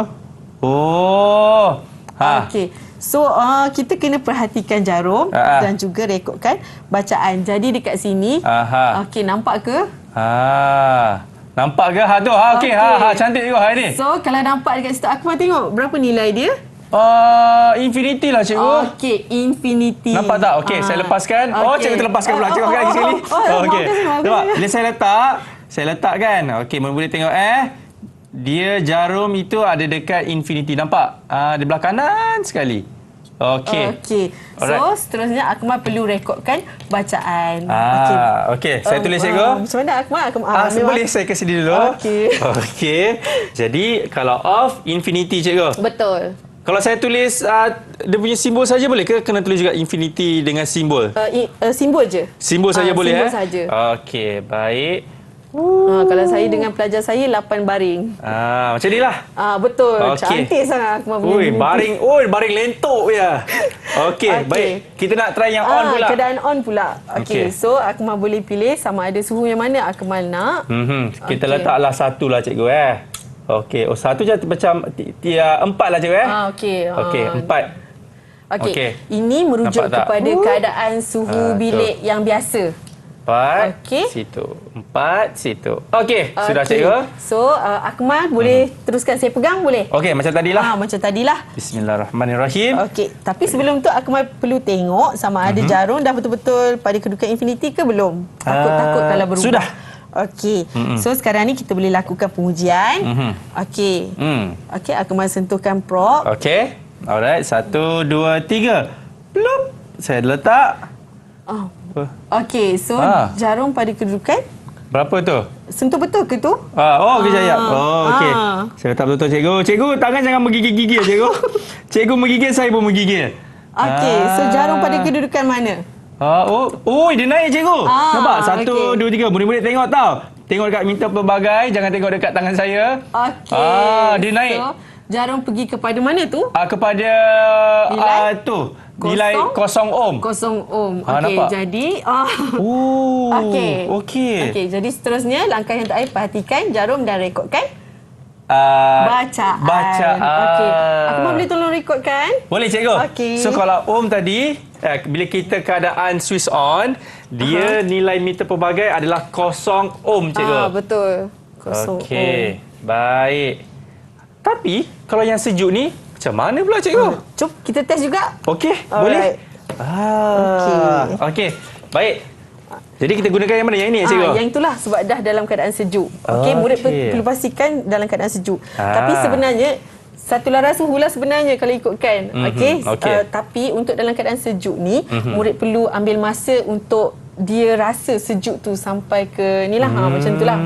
Okey. So, kita kena perhatikan jarum dan juga rekodkan bacaan. Jadi dekat sini, okey, nampak ke?
Nampak ke? Tu. Okey. Cantik juga hari ni.
So, kalau nampak dekat situ, Akmal tengok berapa nilai dia?
Infinity lah, cikgu.
Okey, infinity.
Nampak tak? Okey, saya lepaskan. Cikgu terlepaskan pula. Cikgu lagi sekali. Okey. Nampak? Bila saya letak kan. Okey, boleh tengok dia jarum itu ada dekat infinity. Nampak? Di belah kanan sekali. Okey.
So, seterusnya Akmal perlu rekodkan bacaan.
Okey. Saya tulis, cikgu.
Macam mana Akmal?
Boleh saya ke sini dulu? Okey. Jadi, kalau off, infinity, cikgu.
Betul.
Kalau saya tulis dia punya simbol saja boleh ke? Kena tulis juga infinity dengan simbol?
Simbol je.
Simbol saja boleh?
Simbol saja.
Okey, baik.
Kalau saya dengan pelajar saya 8 baring.
Macam ni lah.
Betul.
Okay.
Cantik sangat Akmal.
Baring lentok ya. Okey, baik. Kita nak try yang on pula.
Keadaan on pula. Okey. So, Akmal boleh pilih sama ada suhu yang mana Akmal nak.
Kita letaklah satu lah, cikgu. Okey. Satu je macam 4 lah, cikgu. Okey, 4.
Okey. Ini merujuk kepada keadaan suhu bilik yang biasa.
4 situ. 4 situ. Okey, sudah, cikgu.
So, Akmal boleh teruskan saya pegang boleh?
Okey, macam tadilah.
Macam tadilah.
Bismillahirrahmanirrahim.
Okey, tapi sebelum tu Akmal perlu tengok sama ada jarum dah betul-betul pada kedudukan infinity ke belum. Takut kalau berubah.
Sudah.
Okey. So sekarang ni kita boleh lakukan pengujian. Okey. Okey, Akmal sentuhkan prop.
Okey. Alright, 1 2 3. Plup. Saya letak.
Okey, so jarum pada kedudukan
berapa tu?
sentuh betul ke tu?
Kejap. Okey. Saya letak betul-betul, cikgu. Cikgu, tangan jangan menggigil-gigil, cikgu. Cikgu menggigil, saya pun menggigil.
Okey, so jarum pada kedudukan mana?
Dia naik, cikgu. Nampak? 1 2 3. Murid-murid tengok tau. Tengok dekat minta pelbagai, jangan tengok dekat tangan saya.
Okey.
Dia naik.
So, jarum pergi kepada mana tu?
Kepada nilai 0 ohm.
0 ohm. Okey,
nampak?
jadi
Okey.
Okey, jadi seterusnya langkah yang terakhir perhatikan jarum dan rekodkan bacaan. Okey. Akmal boleh tolong rekodkan?
Boleh, cikgu.
Okey.
So kalau ohm tadi bila kita keadaan switch on, dia nilai meter pelbagai adalah 0 ohm, cikgu.
Betul. 0 ohm.
Okey. Baik. Tapi kalau yang sejuk ni macam mana pula, cikgu?
Jom kita test juga.
Okey, boleh? Okey. Baik. Jadi kita gunakan yang mana? Yang ini, cikgu?
Yang itulah sebab dah dalam keadaan sejuk. Okey, murid perlu pastikan dalam keadaan sejuk. Tapi sebenarnya satu laras suhu lah sebenarnya kalau ikutkan. Okey. Tapi untuk dalam keadaan sejuk ni, murid perlu ambil masa untuk dia rasa sejuk tu sampai ke ni lah. Macam itulah.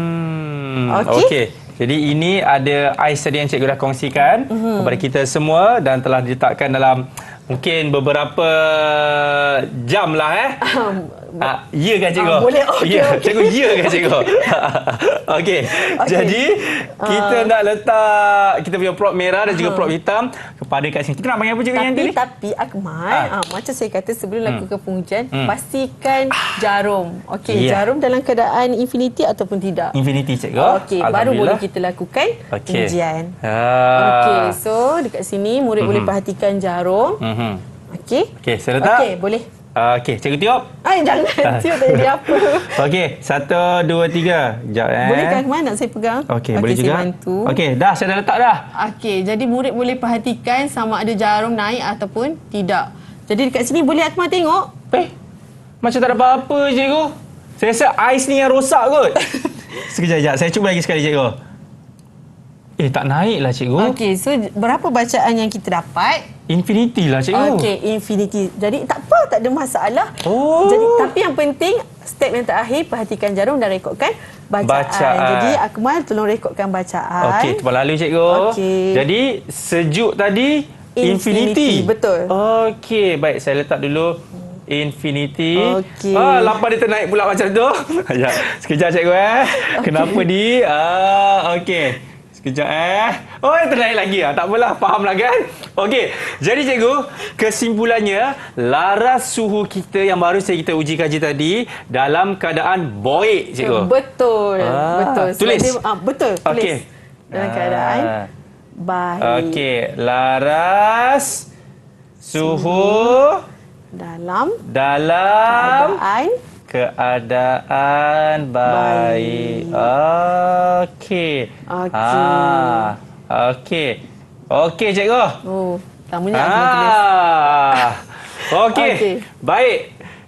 Okey. Jadi ini ada ais tadi yang cikgu dah kongsikan kepada kita semua dan telah diletakkan dalam mungkin beberapa jam lah ya kan, cikgu?
Boleh. Okey.
Cikgu, ya kan, cikgu? Okey. Jadi kita nak letak kita punya prop merah dan juga prop hitam kepada kat sini. Kita nak panggil apa, cikgu, yang tadi?
Tapi Akmal, macam saya kata sebelum lakukan pengujian, pastikan jarum. Okey, jarum dalam keadaan infinity ataupun tidak.
Infinity, cikgu.
Okey, baru boleh kita lakukan pengujian. Okey, so dekat sini murid boleh perhatikan jarum. Okey.
Okey, saya letak.
Okey, boleh.
Okey, cikgu tiup.
Jangan tiup, tak jadi apa.
Okey, 1 2 3. Sekejap
Bolehkah Akmal nak saya pegang?
Okey, boleh juga.
Saya bantu.
Okey, dah saya dah letak dah.
Okey, jadi murid boleh perhatikan sama ada jarum naik ataupun tidak. Jadi dekat sini boleh Akmal tengok.
Macam tak ada apa-apa, cikgu. Saya rasa ais ni yang rosak kot. Sekejap. Saya cuba lagi sekali, cikgu. Tak naik lah cikgu.
Okey, so berapa bacaan yang kita dapat?
Infinity lah cikgu.
Okey, infinity. Jadi tak apa, tak ada masalah.
Oh.
Jadi tapi yang penting step yang terakhir, perhatikan jarum dan rekodkan bacaan. Jadi Akmal tolong rekodkan bacaan.
Okey, terima lalu cikgu.
Okey.
Jadi sejuk tadi infinity.
Betul.
Okey, baik saya letak dulu infinity.
Okey.
Lapar dia ternaik pula macam tu. Ya, sekejap cikgu Kenapa di? Okey. Sekejap dia ternaik lagi tak apalah, fahamlah kan. Okey. Jadi cikgu, kesimpulannya laras suhu kita yang baru saja kita uji kaji tadi dalam keadaan baik cikgu.
Betul. Betul.
Tulis.
Betul. Tulis.
Okey.
Dalam keadaan baik.
Okey, laras suhu
dalam
keadaan baik. Okey. Okey cikgu.
Lamanya Akmal tulis.
Okey. Baik.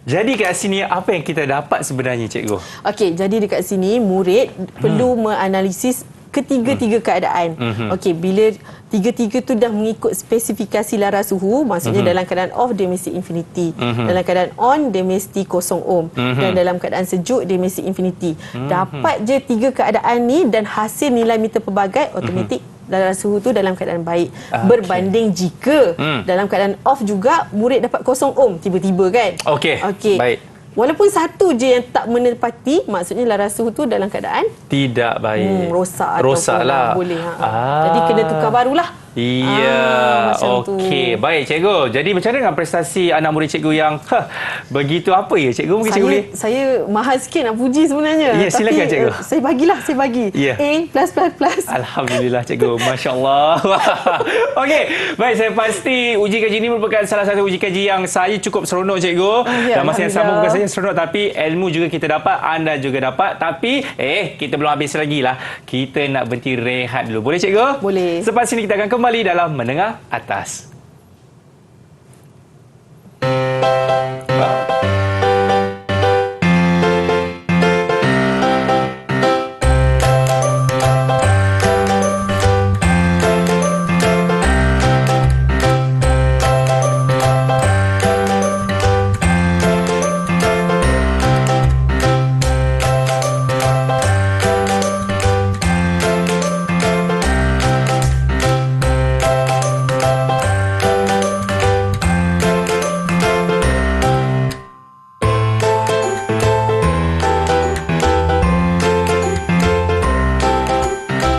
Jadi kat sini apa yang kita dapat sebenarnya cikgu?
Okey, jadi dekat sini murid perlu menganalisis ketiga-tiga keadaan. Okey, bila tiga-tiga tu dah mengikut spesifikasi laras suhu, maksudnya dalam keadaan off dia mesti infinity, dalam keadaan on dia mesti 0 ohm, dan dalam keadaan sejuk dia mesti infinity. Dapat je tiga keadaan ni dan hasil nilai meter pelbagai automatik laras suhu tu dalam keadaan baik. Berbanding jika dalam keadaan off juga murid dapat 0 ohm tiba-tiba kan.
Okey. Baik.
Walaupun satu je yang tak menepati, maksudnya laras suhu tu dalam keadaan
tidak baik.
Rosak
lah.
Boleh. Jadi kena tukar barulah.
Iya. Okey. Baik cikgu. Jadi macam mana dengan prestasi anak murid cikgu yang begitu apa ya cikgu? Mungkin cikgu boleh.
Saya mahal sikit nak puji sebenarnya.
Ya, silakan cikgu.
Saya bagi.
Ya.
A+++.
Alhamdulillah cikgu. Masya-Allah. Okey. Baik, saya pasti uji kaji ini merupakan salah satu uji kaji yang saya cukup seronok cikgu. Dan masa yang sama bukan saja seronok tapi ilmu juga kita dapat, anda juga dapat. Tapi kita belum habis lagi lah. Kita nak berhenti rehat dulu. Boleh cikgu?
Boleh.
Selepas ini kita akan kembali dalam Menengah Atas.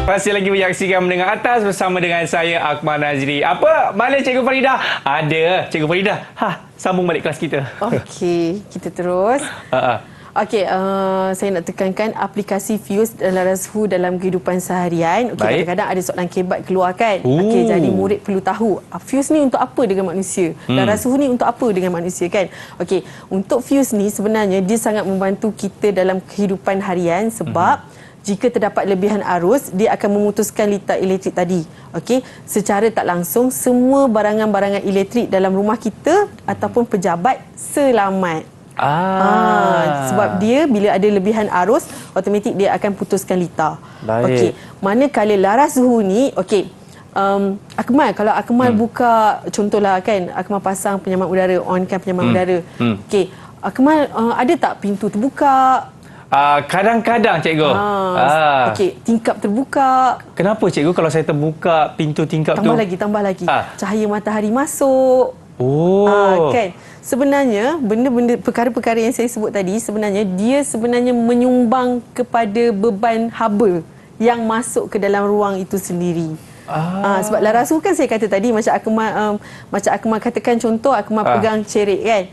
Masih lagi menyaksikan Menengah Atas bersama dengan saya Akmal Nazri. Apa? Mana Cikgu Faridah? Ada. Cikgu Faridah. Sambung balik kelas kita.
Okey, kita terus. Okey, saya nak tekankan aplikasi Fuse dan laras suhu dalam kehidupan seharian. Okey, kadang-kadang ada soalan kebat keluar kan. Okey, jadi murid perlu tahu Fuse ni untuk apa dengan manusia? Laras suhu ni untuk apa dengan manusia kan? Okey, untuk Fuse ni sebenarnya dia sangat membantu kita dalam kehidupan harian sebab jika terdapat lebihan arus, dia akan memutuskan litar elektrik tadi. Okey, secara tak langsung semua barangan-barangan elektrik dalam rumah kita ataupun pejabat selamat. Sebab dia bila ada lebihan arus, automatik dia akan putuskan litar. Okey, manakala laras suhu ni, okey, Akmal, kalau Akmal buka, contohlah kan, Akmal pasang penyaman udara, onkan penyaman udara. Okey, Akmal ada tak pintu terbuka?
Kadang-kadang cikgu.
Okey, tingkap terbuka.
Kenapa cikgu kalau saya terbuka pintu tingkap
tambah
tu?
Tambah lagi. Cahaya matahari masuk. Kan? Sebenarnya benda-benda perkara-perkara yang saya sebut tadi sebenarnya dia menyumbang kepada beban haba yang masuk ke dalam ruang itu sendiri. Sebab laras suhu kan saya kata tadi macam Akmal katakan contoh Akmal pegang cerik kan.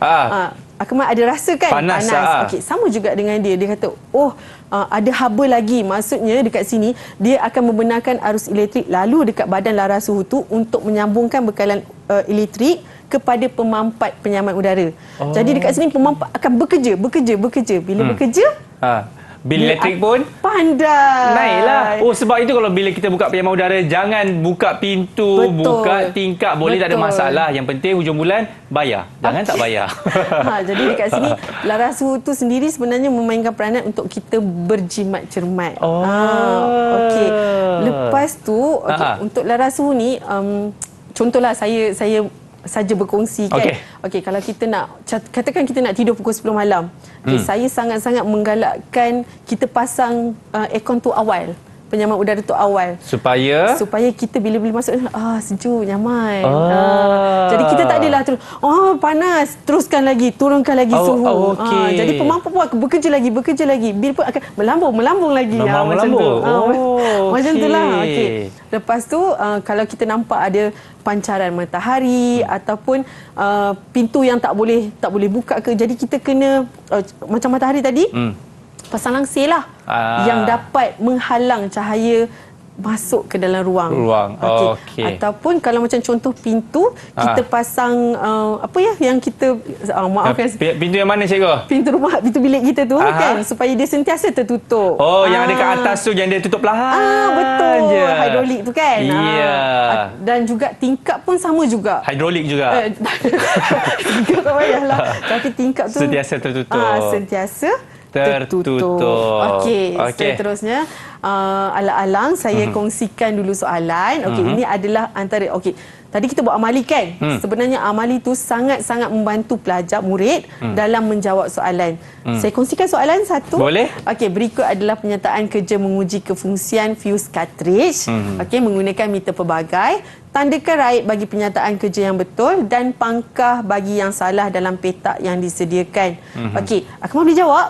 Akmal ada rasa kan panas. Okey, sama juga dengan dia kata ada haba lagi, maksudnya dekat sini dia akan membenarkan arus elektrik lalu dekat badan laras suhu tu untuk menyambungkan bekalan elektrik kepada pemampat penyaman udara. Jadi dekat sini pemampat akan bekerja. Bila bekerja
Bil elektrik pun
pandai.
naiklah. Oh, sebab itu kalau bila kita buka penyambang udara, jangan buka pintu,
Betul.
buka tingkap. Boleh tak ada
Betul.
masalah. Yang penting hujung bulan bayar. Jangan tak bayar.
Jadi dekat sini laras suhu tu sendiri sebenarnya memainkan peranan untuk kita berjimat cermat.
Oh.
Okey. Lepas tu untuk laras suhu ni contohlah saya saja berkongsi kan. Okey, kalau kita nak katakan kita nak tidur pukul 10 malam. Saya sangat-sangat menggalakkan kita pasang aircon tu awal. Penyambang udara tu awal. Supaya kita bila masuk sejuk, nyaman. Jadi kita tak adalah terus panas, teruskan lagi, turunkan lagi suhu. Jadi pemampu pun akan bekerja lagi. Bil pun akan melambung lagi. Macam tu. Macam itulah. Okey. Lepas tu kalau kita nampak ada pancaran matahari ataupun pintu yang tak boleh buka ke, jadi kita kena macam matahari tadi pasang langsir lah yang dapat menghalang cahaya masuk ke dalam ruang. Okey. Ataupun kalau macam contoh pintu, kita pasang yang kita maafkan,
pintu yang mana cikgu?
Pintu bilik kita tu kan, supaya dia sentiasa tertutup.
Yang ada kat atas tu yang dia tutup perlahan.
Betul je. Hidrolik tu kan. Dan juga tingkap pun sama juga.
Hidrolik juga.
Tingkap tak payahlah. Tapi tingkap tu
sentiasa tertutup.
Sentiasa tertutup. Okey. Seterusnya alang-alang saya kongsikan dulu soalan. Okey, ini adalah antara tadi kita buat amali kan. Sebenarnya amali tu sangat-sangat membantu pelajar murid dalam menjawab soalan. Saya kongsikan soalan satu.
Boleh?
Okey, berikut adalah penyataan kerja menguji kefungsian fuse cartridge. Okey, menggunakan meter pelbagai. Tandakan right bagi penyataan kerja yang betul dan pangkah bagi yang salah dalam petak yang disediakan. Okey, Akmal boleh jawab?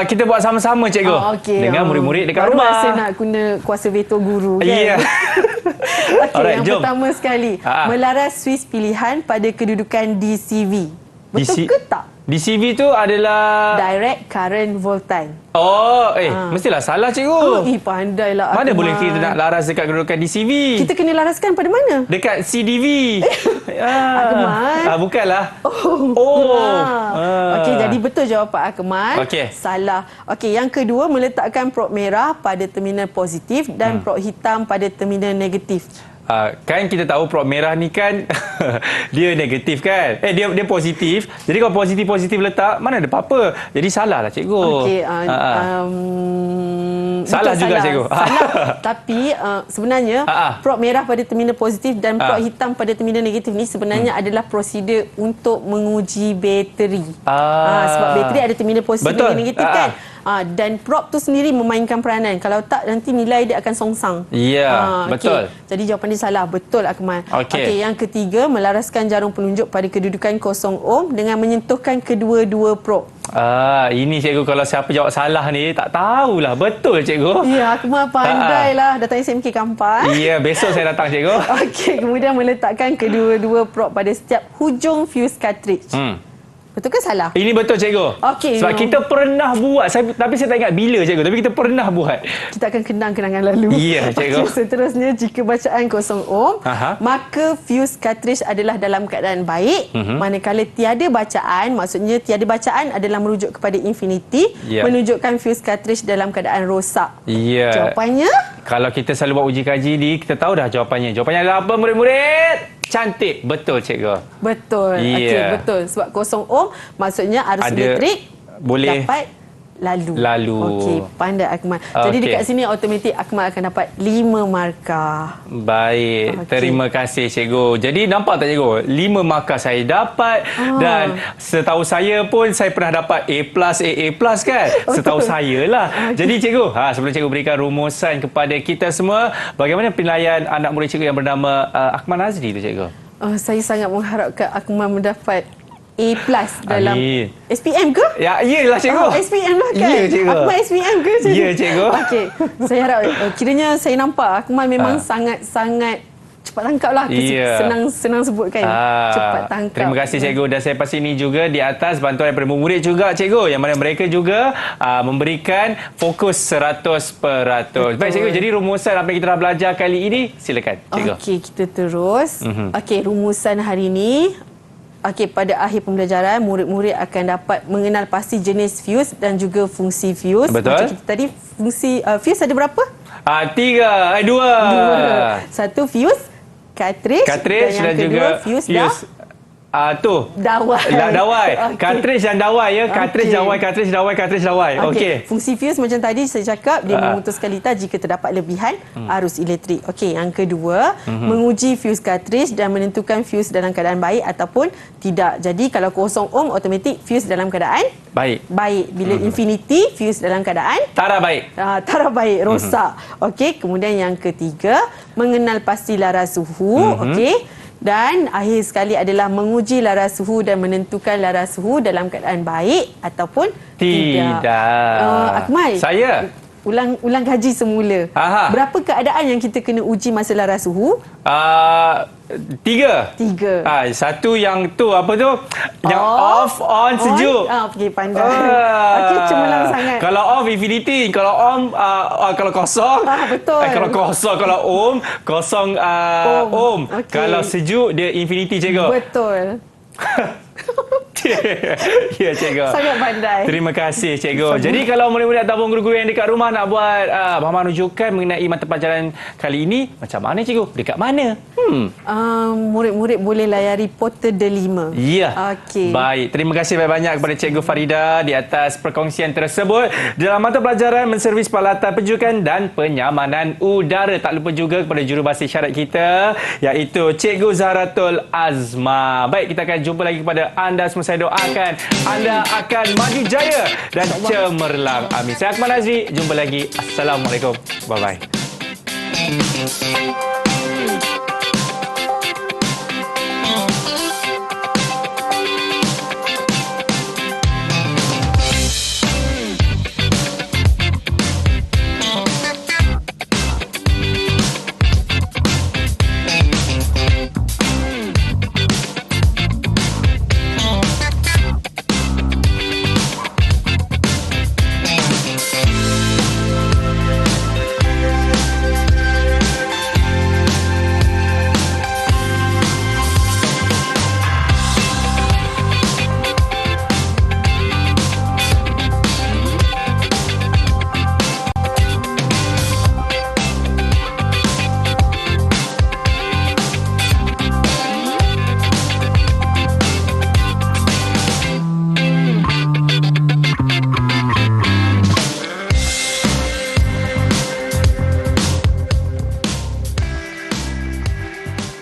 Kita buat sama-sama cikgu. Dengan murid-murid dekat rumah.
Saya nak guna kuasa veto guru kan.
Ya.
Yang pertama sekali, melaras suis pilihan pada kedudukan DCV. Betul ke tak?
DCV tu adalah
direct current voltage.
Mestilah salah cikgu.
Pandailah.
Mana boleh kita nak laras dekat kedudukan DCV?
Kita kena laraskan pada mana?
Dekat CDV.
Akmal.
Bukanlah.
Okey, jadi betul jawapan Akmal. Salah. Okey, yang kedua, meletakkan prop merah pada terminal positif dan prop hitam pada terminal negatif.
Kan kita tahu prop merah ni kan dia negatif kan. Dia positif. Jadi kalau positif letak, mana ada apa-apa. Jadi salah lah cikgu.
Okey,
salah juga cikgu.
Salah. Tapi sebenarnya prop merah pada terminal positif dan prop hitam pada terminal negatif ni sebenarnya adalah prosedur untuk menguji bateri. Sebab bateri ada terminal positif dan negatif kan. Dan prop tu sendiri memainkan peranan. Kalau tak, nanti nilai dia akan songsang.
Ya, betul.
Jadi jawapan dia salah. Betul, Akmal. Okey, yang ketiga, melaraskan jarum penunjuk pada kedudukan 0 ohm dengan menyentuhkan kedua-dua prop.
Ini cikgu, kalau siapa jawab salah ni, tak tahulah. Betul cikgu.
Ya, Akmal pandailah. Datang SMK Kampas.
Ya, besok saya datang cikgu.
Okey, kemudian meletakkan kedua-dua prop pada setiap hujung fuse cartridge. Betul ke salah?
Ini betul cikgu.
Okey.
Sebab kita pernah buat. Tapi saya tak ingat bila cikgu. Tapi kita pernah buat.
Kita akan kenang kenangan lalu.
Ya cikgu.
Okey, seterusnya, jika bacaan 0 ohm, maka fuse cartridge adalah dalam keadaan baik. Manakala tiada bacaan, maksudnya tiada bacaan adalah merujuk kepada infinity, menunjukkan fuse cartridge dalam keadaan rosak. Jawapannya?
Kalau kita selalu buat uji kaji ni, kita tahu dah jawapannya. Jawapannya adalah apa, murid-murid? Cantik. Betul cikgu.
Betul. Okey, betul. Sebab 0 ohm maksudnya arus elektrik boleh dapat lalu. Okey, pandai Akmal. Jadi dekat sini automatik Akmal akan dapat 5 markah.
Baik. Terima kasih cikgu. Jadi nampak tak cikgu? 5 markah saya dapat dan setahu saya pun saya pernah dapat A+, AA+ kan? Setahu saya lah. Jadi cikgu, sebelum cikgu berikan rumusan kepada kita semua, bagaimana penilaian anak murid cikgu yang bernama Akmal Nazri tu cikgu?
Saya sangat mengharapkan Akmal mendapat A+ dalam SPM ke?
Ya, iyalah cikgu.
SPM lah kan?
Ya cikgu.
Akmal SPM ke cikgu?
Ya cikgu.
Okey. Saya harap kiranya saya nampak Akmal memang sangat-sangat cepat tangkap lah. Senang sebut kan. Cepat tangkap.
Terima kasih cikgu. Dan saya pasti ini juga di atas bantuan daripada murid juga cikgu. Yang mana mereka juga memberikan fokus 100%. Baik cikgu, jadi rumusan apa yang kita dah belajar kali ini, silakan cikgu.
Okey, kita terus. Okey, rumusan hari ini. Okey, pada akhir pembelajaran, murid-murid akan dapat mengenal pasti jenis fuse dan juga fungsi fuse.
Betul.
Macam kita tadi, fungsi fuse ada berapa?
2.
Satu fuse, cartridge
Dan
yang
juga
kedua fuse
dawai.
Okey.
Cartridge dan dawai ya. Cartridge,
Okey.
dawai, cartridge, dawai, cartridge, dawai. Okey.
Fungsi fuse macam tadi saya cakap, dia memutuskan lita jika terdapat lebihan arus elektrik. Okey, yang kedua, menguji fuse cartridge dan menentukan fuse dalam keadaan baik ataupun tidak. Jadi kalau 0 ohm, automatik fuse dalam keadaan
Baik.
Bila infinity, fuse dalam keadaan
Tara baik.
tak baik, rosak. Okey, kemudian yang ketiga, mengenal pasti laras suhu. Okey. Dan akhir sekali adalah menguji laras suhu dan menentukan laras suhu dalam keadaan baik ataupun tidak. Akmal,
Saya.
ulang kaji semula.
Aha.
Berapa keadaan yang kita kena uji masa laras suhu?
3.
3.
Satu yang tu apa tu? Yang off, on, sejuk.
Okey, pandai. Okey, cemerlang sangat.
Kalau off infinity, kalau on kalau kosong.
Betul.
Kalau kosong, kalau kosong ohm.
Okey.
Kalau sejuk dia infinity, cikgu.
Betul.
Ya, cikgu.
Sangat pandai.
Terima kasih, cikgu. Jadi kalau murid-murid ataupun guru-guru yang dekat rumah nak buat bahaman rujukan mengenai mata pelajaran kali ini, macam mana, cikgu? Dekat mana?
Murid-murid boleh layari portal Delima.
Ya.
Okey.
Baik. Terima kasih banyak-banyak kepada Cikgu Farida di atas perkongsian tersebut dalam mata pelajaran menservis peralatan penjukan dan penyamanan udara. Tak lupa juga kepada jurubahasa isyarat kita, iaitu Cikgu Zahratul Azma. Baik, kita akan jumpa lagi kepada anda semua. Saya doakan anda akan maju jaya dan cemerlang. Amin. Saya Akmal Azri. Jumpa lagi. Assalamualaikum. Bye-bye.